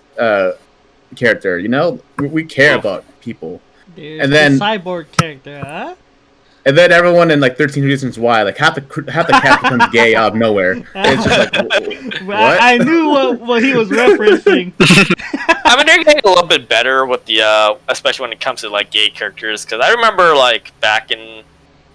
character. You know, we care about people. There's and then the cyborg character, huh? And then everyone in like 13 Reasons Why, like half the cast becomes gay out of nowhere. It's just like, what? I knew what he was referencing. I mean, they're getting a little bit better with the, especially when it comes to like gay characters. Because I remember like back in,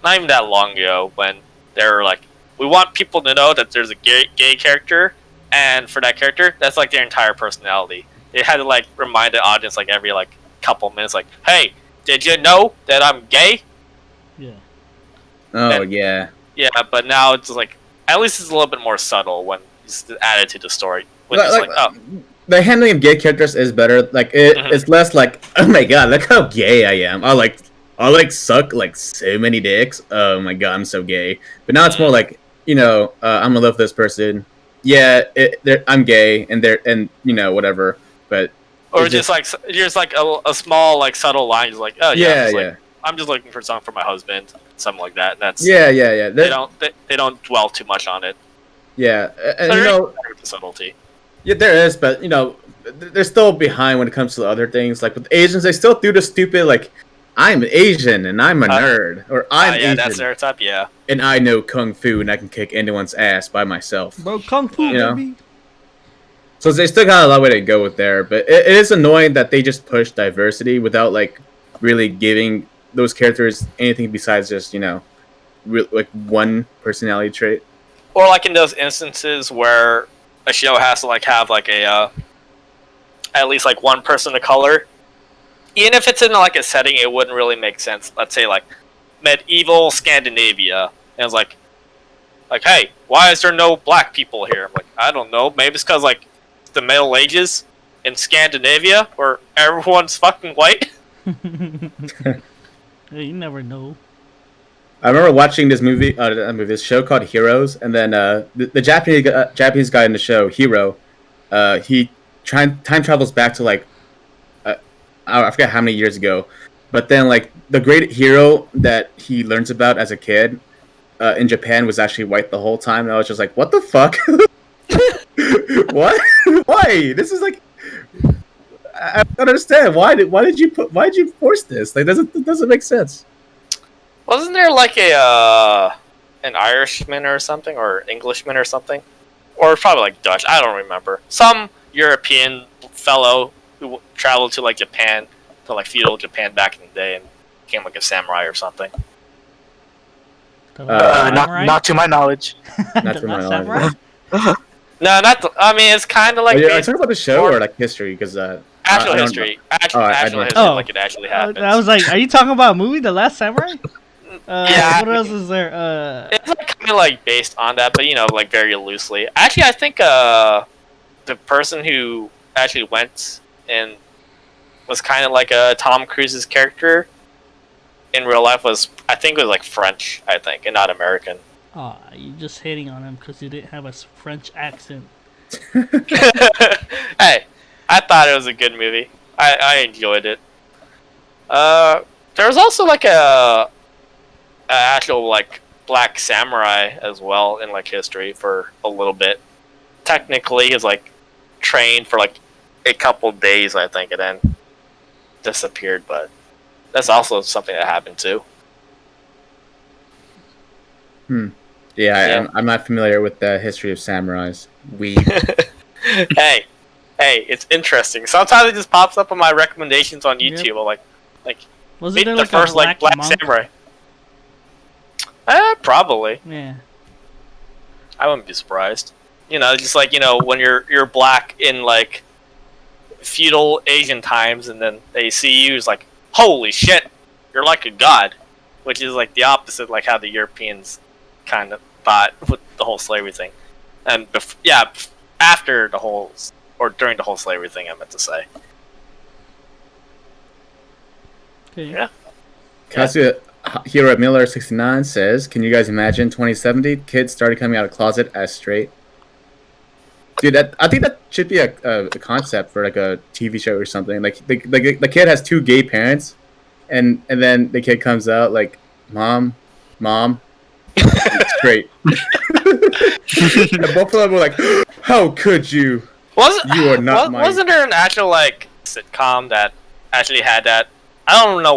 not even that long ago, when they were like, we want people to know that there's a gay character, and for that character, that's like their entire personality. They had to like remind the audience like every like couple minutes, like, hey, did you know that I'm gay? Yeah. Oh, yeah. Yeah, but now it's like, at least it's a little bit more subtle when it's added to the story. When it's like, oh. The handling of gay characters is better. Like, it's less like, oh my god, look how gay I am. I suck like so many dicks. Oh my god, I'm so gay. But now it's more like, you know, I'm gonna love this person. Yeah, I'm gay, and you know, whatever. But or just like a small like subtle line, just like, oh yeah, I'm just looking for something for my husband, something like that. And that's yeah. They don't dwell too much on it. Yeah, and so you know, the subtlety. Yeah, there is, but you know, they're still behind when it comes to other things. Like with Asians, they still do the stupid like, I'm Asian and I'm a nerd, or I'm Asian. That stereotype, yeah. And I know kung fu and I can kick anyone's ass by myself. Bro, kung fu, baby. So they still got a lot of way to go with there, but it is annoying that they just push diversity without like really giving those characters anything besides just, you know, like one personality trait. Or like in those instances where a show has to like have like a at least like one person of color, even if it's in like a setting it wouldn't really make sense. Let's say like medieval Scandinavia, and it's like, hey, why is there no black people here? I'm like, I don't know. Maybe it's because like the Middle Ages in Scandinavia where everyone's fucking white. You never know. I remember watching this show called Heroes, and then the Japanese guy in the show, Hero, he time travels back to like I forget how many years ago, but then like the great hero that he learns about as a kid in Japan was actually white the whole time, and I was just like, what the fuck? What? Why? This is like, I don't understand. Why did you force this? Like, it doesn't make sense. Wasn't there like an Irishman or something, or Englishman or something, or probably like Dutch? I don't remember. Some European fellow who traveled to like Japan to like feudal Japan back in the day and became like a samurai or something. Not to my knowledge. Not to my knowledge. Samurai? No, not. I mean, it's kind of like Are you talking about the show or like history? Because actual I don't history, know. actual history, Oh. like it actually happened. I was like, are you talking about a movie, The Last Samurai? Yeah. What else is there? It's like kind of like based on that, but like very loosely. Actually, I think the person who actually went and was kind of like a Tom Cruise's character in real life was like French, I think, and not American. Oh, you just hating on him because he didn't have a French accent. Hey, I thought it was a good movie. I enjoyed it. There was also like a actual like black samurai as well in like history for a little bit. Technically, is like trained for like a couple days, I think, and then disappeared. But that's also something that happened too. Yeah. I'm not familiar with the history of samurais. Hey, it's interesting. Sometimes it just pops up on my recommendations on YouTube. Yep. I'm like Wasn't meet there the like first a black, black monk? samurai. Probably. Yeah. I wouldn't be surprised. Just like when you're black in like feudal Asian times, and then they see you, it's like, holy shit, you're like a god, which is like the opposite, like how the Europeans kind of thought with the whole slavery thing, and after the whole or during the whole slavery thing, I meant to say. Okay. Yeah. Katsuya Hero Miller 69 says, "Can you guys imagine 2070 kids started coming out of the closet as straight?" Dude, I think that should be a concept for like a TV show or something. Like the kid has two gay parents, and then the kid comes out like, mom, straight. And both of them were like, "How could you? You are not mine." Wasn't there an actual like sitcom that actually had that? I don't know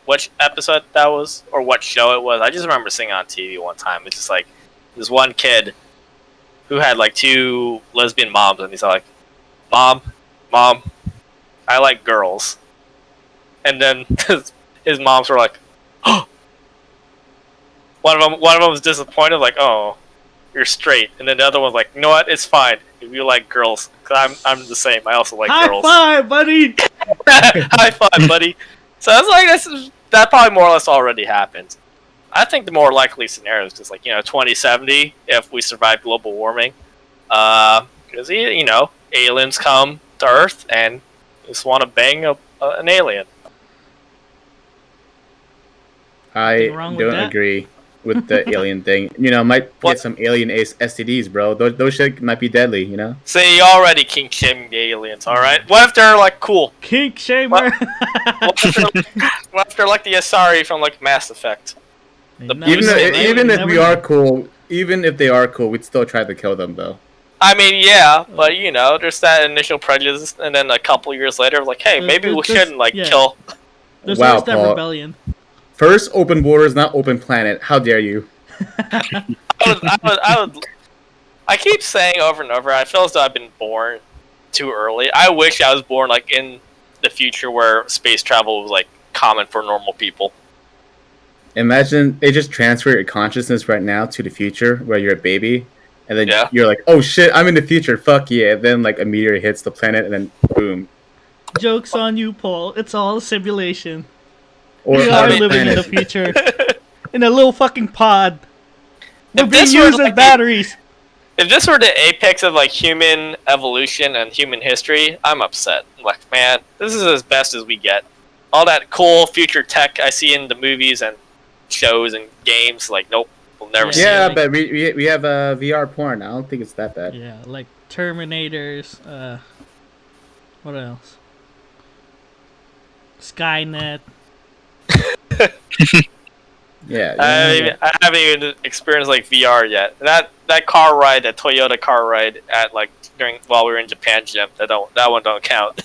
which episode that was or what show it was. I just remember seeing it on TV one time. It's just like this one kid who had like two lesbian moms, and he's like, mom, I like girls. And then his moms were like, oh. One of them was disappointed, like, oh, you're straight. And then the other one's like, you know what, it's fine if you like girls, because I'm the same. I also like girls. High five, buddy. High five, buddy. So it's like that probably more or less already happened. I think the more likely scenario is just like 2070 if we survive global warming, because aliens come to Earth and just want to bang an alien. I wrong with don't that? agree with the alien thing. Might What? get some alien STDs, bro. Those shit might be deadly. See, you already kink shaming the aliens. All right, what if they're like cool? Kink shamer. What if they're like the Asari from like Mass Effect? Even If we are cool, even if they are cool, we'd still try to kill them, though. I mean, yeah, but there's that initial prejudice, and then a couple years later, like, hey, maybe we shouldn't kill. There's Wow, always that Paul. rebellion. First, open borders, not open planet. How dare you? I keep saying over and over, I feel as though I've been born too early. I wish I was born like in the future where space travel was like common for normal people. Imagine they just transfer your consciousness right now to the future where you're a baby, and then Yeah. you're like, oh shit, I'm in the future, fuck yeah. And then like a meteor hits the planet, and then boom. Joke's on you, Paul. It's all a simulation. Or We are other living in the planets. future. In a little fucking pod. We're If being this were used as like batteries. If this were the apex of like human evolution and human history, I'm upset. I'm like, man, this is as best as we get. All that cool future tech I see in the movies and shows and games, like, nope, we'll never see Yeah, it. but we have VR porn. I don't think it's that bad. Yeah, like Terminators. What else? Skynet. Yeah. I haven't even experienced like VR yet. That car ride, that Toyota car ride at like while we were in Japan gym, that one don't count.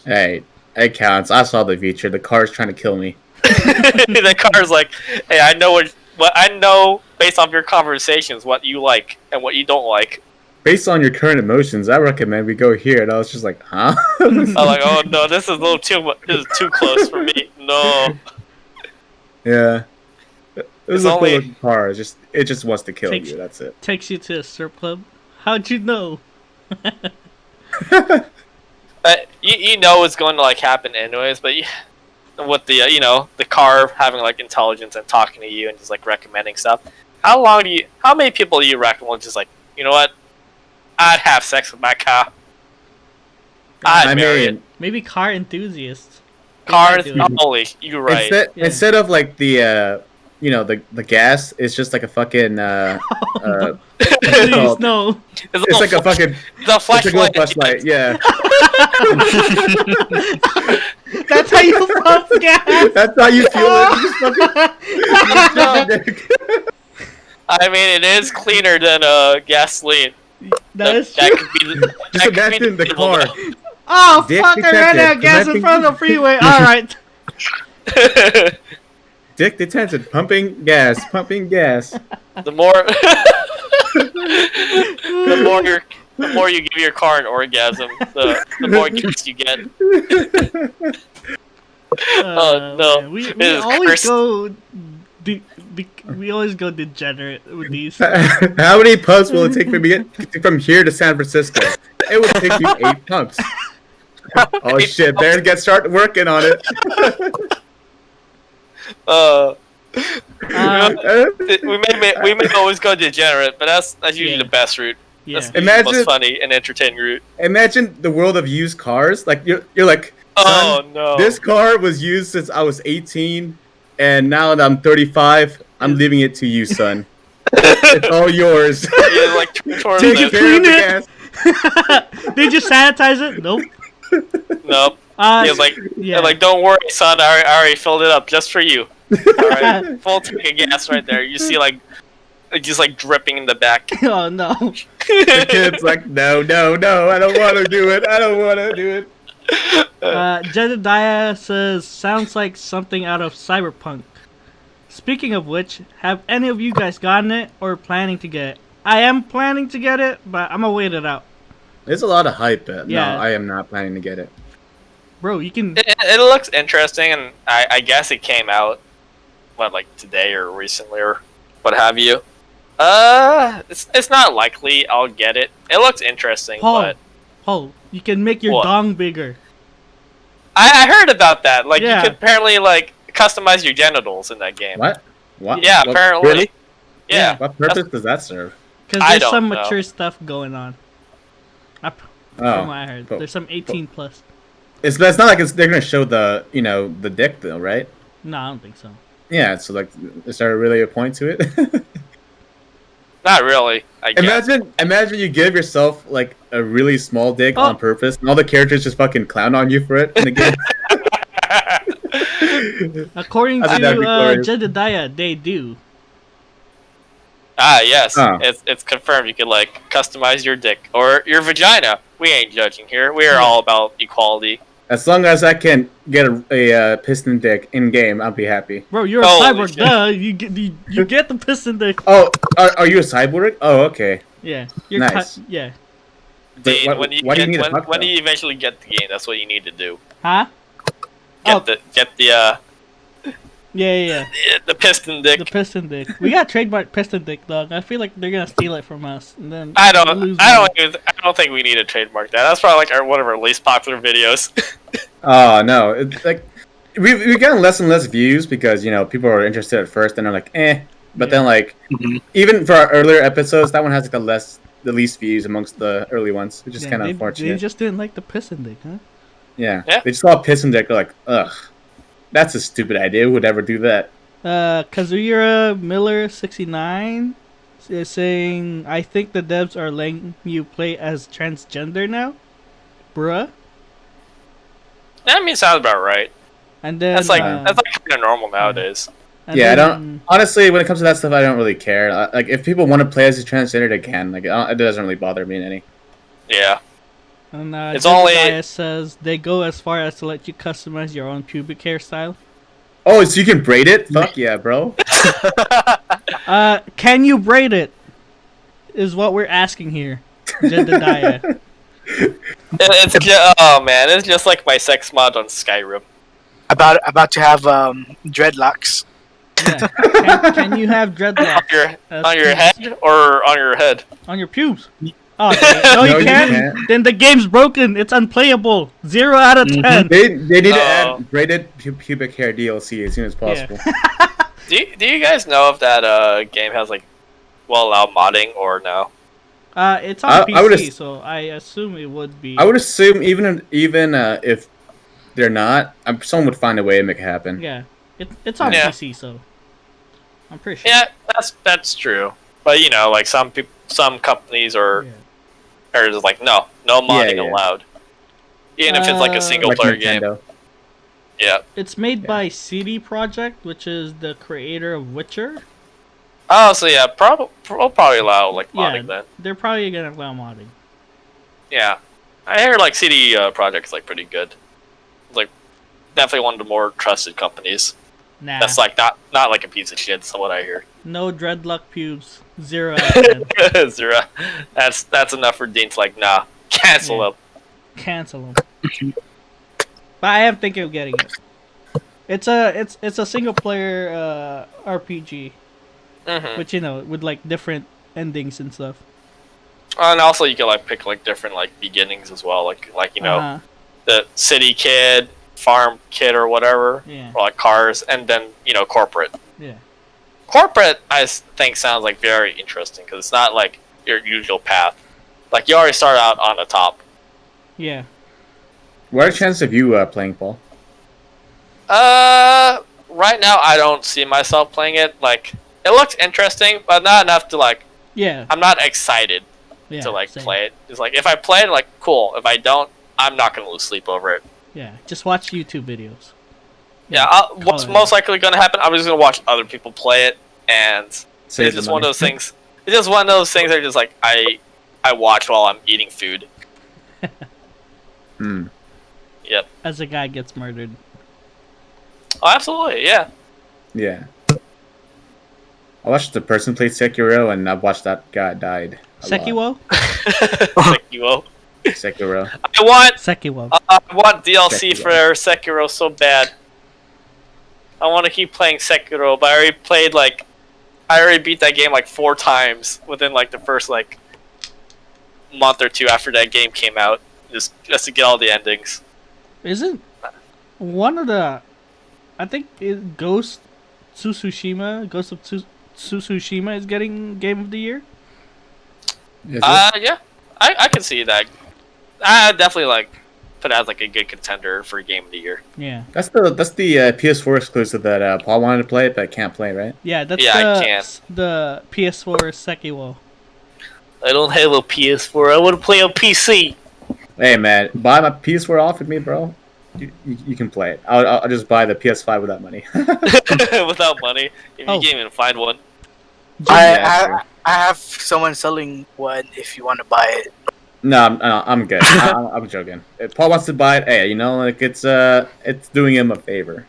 Hey, it counts. I saw the future. The car's trying to kill me. That car's like, hey, I know what I know based off your conversations what you like and what you don't like. based on your current emotions, I recommend we go here. And I was just like, huh? I'm like, oh no, this is a little too this is too close for me. No. Yeah. It was It's a cool only- looking car. It just wants to kill Takes- you. That's it. Takes you to a strip club. How'd you know? You know it's going to like happen anyways, but with the the car having like intelligence and talking to you and just like recommending stuff. How many people do you reckon will just like, you know what? I'd have sex with my car. I'd marry it. Maybe car enthusiasts. They Cars, might do it. holy, you're right. Yeah. Instead of like the the gas, it's just like a fucking Please, called? no. it's like a fucking the it's like a little flashlight. flashlight. Yeah, That's how you pump gas. that's how you feel it. You just fucking I mean, it is cleaner than gasoline. That is true. could be the, Just that could be imagine the deal, car. Oh, Dick fuck, I ran detected. out of gas in Connecting- front of the freeway. Alright. though. Dick detention, pumping gas. the more the more you give your car an orgasm, the more kicks you get. Oh, no. Man. We It is always cursed. go... we always go degenerate with these. How many pumps will it take for me to get from here to San Francisco? It would take you 8 pumps. Oh shit! Better get start working on it. We may always go degenerate, but that's usually Yeah. the best route. Yeah. That's the Imagine- most funny and entertaining route. Imagine the world of used cars. Like you're like, Oh son, no! this car was used since I was 18, and now that I'm 35, I'm leaving it to you, son. It's all yours. Yeah, like towards Take the- care of the Clean gas. Did you sanitize it? Nope. Nope. Uh, He's like, yeah. like, don't worry, son. I already filled it up just for you. All right, full tank of gas right there. You see, like, just like dripping in the back. Oh no. The kid's like, no, I don't want to do it. Jedediah says, sounds like something out of Cyberpunk. Speaking of which, have any of you guys gotten it or planning to get it? I am planning to get it, but I'm gonna wait it out. There's a lot of hype. But Yeah. No, I am not planning to get it. Bro, you can... It looks interesting, and I guess it came out, like today or recently or what have you. It's not likely I'll get it. It looks interesting, but Paul, you can make your What? dong bigger. I heard about that. Like Yeah. you could apparently like customize your genitals in that game. What? What? Yeah, What, apparently. Really? Yeah. what purpose does that serve? Because I there's don't some know. mature stuff going on. From what Oh, I heard. but- There's some 18 plus. it's not like they're gonna show the the dick though, right? No, I don't think so. Yeah. So like, is there really a point to it? Not really. I guess. Imagine you give yourself like a really small dick Oh. on purpose, and all the characters just fucking clown on you for it in the game. According I think that'd to be glorious. Jedediah, they do. Yes. Oh. It's confirmed. You could like customize your dick or your vagina. We ain't judging here. We are Yeah. all about equality. As long as I can get a piston dick in game, I'll be happy. Bro, you're a Holy cyborg, shit. duh. You get the piston dick. Oh, are you a cyborg? Oh, okay. Yeah. You're Nice. yeah. Dean, why- when you why do you get, need a when, fuck, when though? you eventually get the game, that's what you need to do. Huh? Get Oh. the piston dick. The piston dick. We got trademark piston dick, dog. I feel like they're gonna steal it from us, and then I we'll don't lose money. don't think we need to trademark that. That's probably like one of our least popular videos. Oh no, it's like we've gotten less and less views because people are interested at first and they're like, eh. But then like even for our earlier episodes, that one has like the least views amongst the early ones, which is Yeah, kind of they unfortunate. just didn't like the piston dick, huh? Yeah. Yeah. They just saw piss and dick. They're like, ugh, that's a stupid idea. Who would ever do that? Kazuira Miller 69 is saying, I think the devs are letting you play as transgender now, bruh. That sounds about right. And then That's like kind of normal nowadays. and Yeah, I then- don't. Honestly, when it comes to that stuff, I don't really care. Like, if people want to play as a transgender, they can. Like, it doesn't really bother me any. Yeah. And It's only- Jedediah says they go as far as to let you customize your own pubic hairstyle. Oh, so you can braid it? Fuck yeah, bro. Can you braid it? Is what we're asking here. Jedediah. Oh man, it's just like my sex mod on Skyrim. About to have dreadlocks. Yeah. Can you have dreadlocks On your head or on your head? on your pubes? Oh, no, No, you you can't. can't. Then the game's broken. It's unplayable. 0 out of 10. They need to Oh. add braided pubic hair DLC as soon as possible. Do you guys know if that game has like allowed modding or no? It's on I would PC, ass- so I assume it would be. I would assume even if they're not, someone would find a way to make it happen. Yeah, it's on Yeah. PC, so I'm pretty sure. Yeah, that's true. But you know, like some companies are just like no modding Yeah. allowed, even if it's like a single Like player game. Nintendo. Yeah. It's made by CD Projekt, which is the creator of Witcher. Oh, so yeah, we'll probably allow like Yeah. modding then. They're probably gonna allow modding. Yeah, I hear like CD Projekt is like pretty good. Like definitely one of the more trusted companies. Nah, That's like not like a piece of shit. So what I hear. no dreadlock pubes. 0 out of 10. Zero. That's enough for Dean to like nah, cancel Yeah. them. Cancel them. But I am thinking of getting it. It's a single player RPG, Mm-hmm. which with like different endings and stuff. And also you can like pick like different like beginnings as well, like you know Uh-huh. the city kid, farm kid, or whatever, Yeah. or like cars, and then corporate. Yeah. Corporate, think sounds like very interesting because it's not like your usual path. Like you already start out on the top. Yeah. What are the chances of you playing, Paul? Right now I don't see myself playing it. Like it looks interesting, but not enough to like. Yeah. I'm not excited Yeah. to like same. play it. It's like if I play it, like cool. If I don't, I'm not gonna lose sleep over it. Yeah. Just watch YouTube videos. Yeah, what's Color. most likely gonna happen? I'm just gonna watch other people play it, and Save it's the just one of money. those things. It's just one of those things that are just like I watch while I'm eating food. Hmm. Yep. As a guy gets murdered. Oh, absolutely. Yeah. Yeah. I watched the person play Sekiro, and I watched that guy died. a lot. Sekiwo? Sekiro. Sekiro. Sekiwo. I want DLC Sekiro. for Sekiro so bad. I want to keep playing Sekiro, but I already beat that game like 4 times within like the first like month or two after that game came out, just to get all the endings. Isn't one of the... I think Ghost of Tsushima is getting Game of the Year? Is it? Yeah, I can see that. I definitely like put it as like a good contender for Game of the Year. Yeah. That's the PS4 exclusive that Paul wanted to play, but can't play, right? Yeah, that's Yeah, I can't. the PS4 Sekiwo. I don't have a PS4. I want to play on PC. Hey man, buy my PS4 off with me, bro. You can play it. I'll just buy the PS5 with that money. Without money, if Oh. you can't even find one. Yeah, I have someone selling one if you want to buy it. No, I'm good. I'm joking. If Paul wants to buy it, hey, like it's doing him a favor.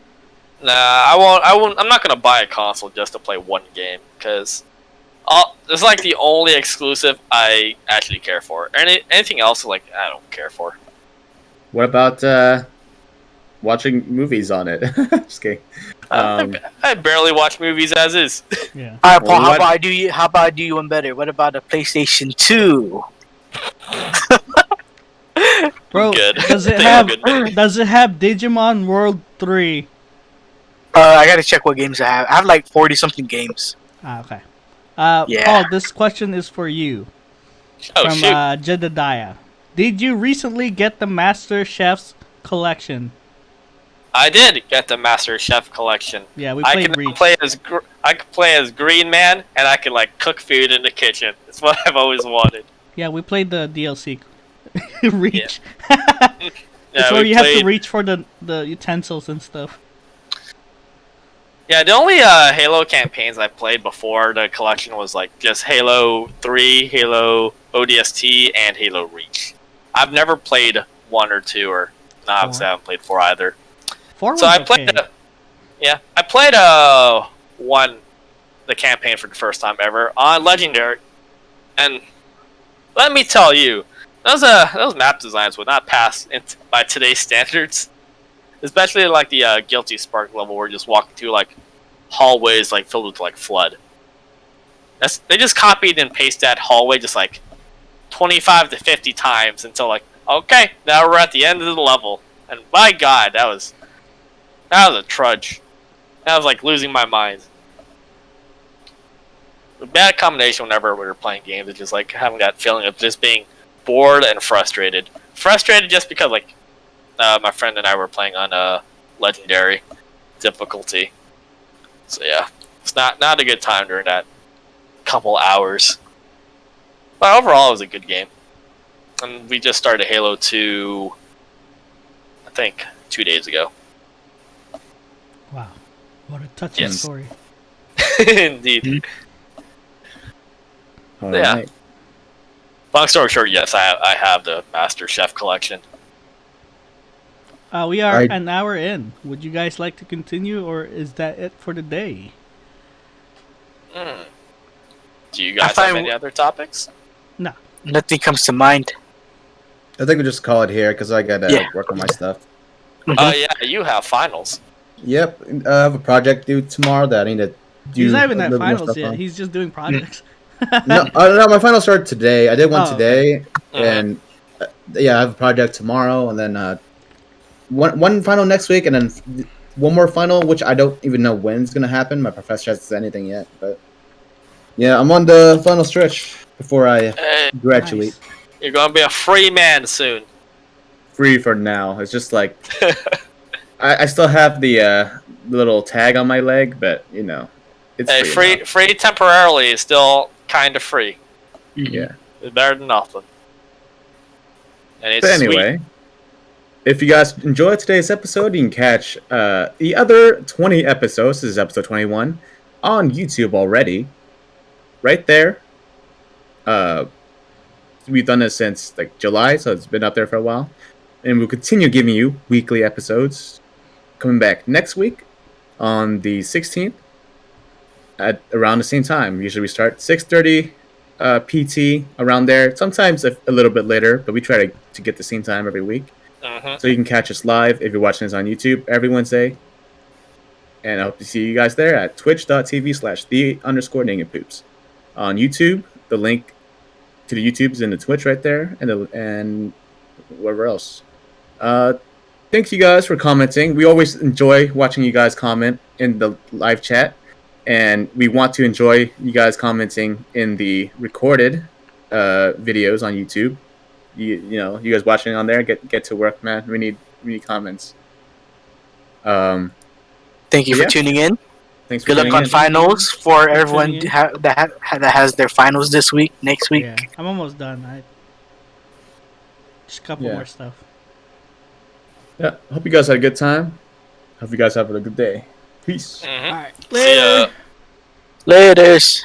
Nah, I won't. I'm not gonna buy a console just to play one game because it's like the only exclusive I actually care for. Anything else, like I don't care for. What about watching movies on it? Just kidding. I barely watch movies as is. Yeah. All right, Paul. Well, How what- about I do you? How about I do you one better? What about a PlayStation 2? Bro, Good. does it They have are good. does it have Digimon World 3? I gotta check what games I have. I have like 40 something games. Ah, okay. Yeah. Paul, this question is for you Oh from shoot! Jedediah. Did you recently get the Master Chef's collection? I did get the Master Chef collection. Yeah, we I played can Reach. play as I can play as Green Man, and I can like cook food in the kitchen. It's what I've always wanted. Yeah, we played the DLC. Reach. Yeah, It's where we you have to played- reach for the utensils and stuff. Yeah, the only Halo campaigns I played before the collection was like just Halo 3, Halo ODST, and Halo Reach. I've never played 1 or 2, or no, obviously I haven't played 4 either. 4 So was I played, okay. I played 1, the campaign for the first time ever on Legendary, and let me tell you, those map designs would not pass by today's standards. Especially like the Guilty Spark level, where you're just walking through like hallways like filled with like flood. They just copied and pasted that hallway just like 25 to 50 times until like, okay, now we're at the end of the level. And my God, that was a trudge. That was like losing my mind. A bad combination whenever we were playing games. It's just like having that feeling of just being bored and frustrated. Frustrated just because like my friend and I were playing on legendary difficulty. So yeah, it's not a good time during that couple hours. But overall, it was a good game. And we just started Halo 2, I think, 2 days ago. Wow, what a touching Yes. story. Indeed. All Yeah. right. Long story short, yes, I have the Master Chef collection. We are Alright. an hour in. Would you guys like to continue, or is that it for the day? Do you guys find- have any other topics? No. Nothing comes to mind. I think we just call it here because I gotta Yeah. work on my stuff. Oh yeah, you have finals. Yep, I have a project due tomorrow that I need to do. He's not even a at little more finals stuff yet. on. He's just doing projects. No, my finals started today. I did one Oh, today, Mhm. and yeah, I have a project tomorrow, and then one final next week, and then one more final, which I don't even know when it's gonna happen. My professor hasn't said anything yet, but yeah, I'm on the final stretch before I Hey, graduate. Nice. you're gonna be a free man soon. Free for now. It's just like I still have the little tag on my leg, but you know, it's Hey, free. enough. free temporarily is still kind of free. Yeah. It's better than nothing. And it's But anyway, if you guys enjoyed today's episode, you can catch the other 20 episodes. This is episode 21 on YouTube already. Right there. We've done this since like July, so it's been up there for a while. And we'll continue giving you weekly episodes. Coming back next week on the 16th at around the same time. Usually we start 6:30 PT around there. Sometimes a little bit later, but we try to get the same time every week. Mhm. So you can catch us live if you're watching this on YouTube every Wednesday. And I hope to see you guys there at twitch.tv/the_Nincompoops. On YouTube, the link to the YouTube is in the Twitch right there, and wherever else. Thanks you guys for commenting. We always enjoy watching you guys comment in the live chat, and we want to enjoy you guys commenting in the recorded videos on YouTube. You know, you guys watching on there, get to work, man. We need comments. Thank you Yeah. for tuning in. Thanks for Good luck tuning on in. finals for Tuning everyone in. that has their finals this week, next week. Yeah, I'm almost done. Just a couple Yeah. more stuff. Yeah, hope you guys had a good time. Hope you guys have a good day. Peace. Mhm. All right. See ya. Laters.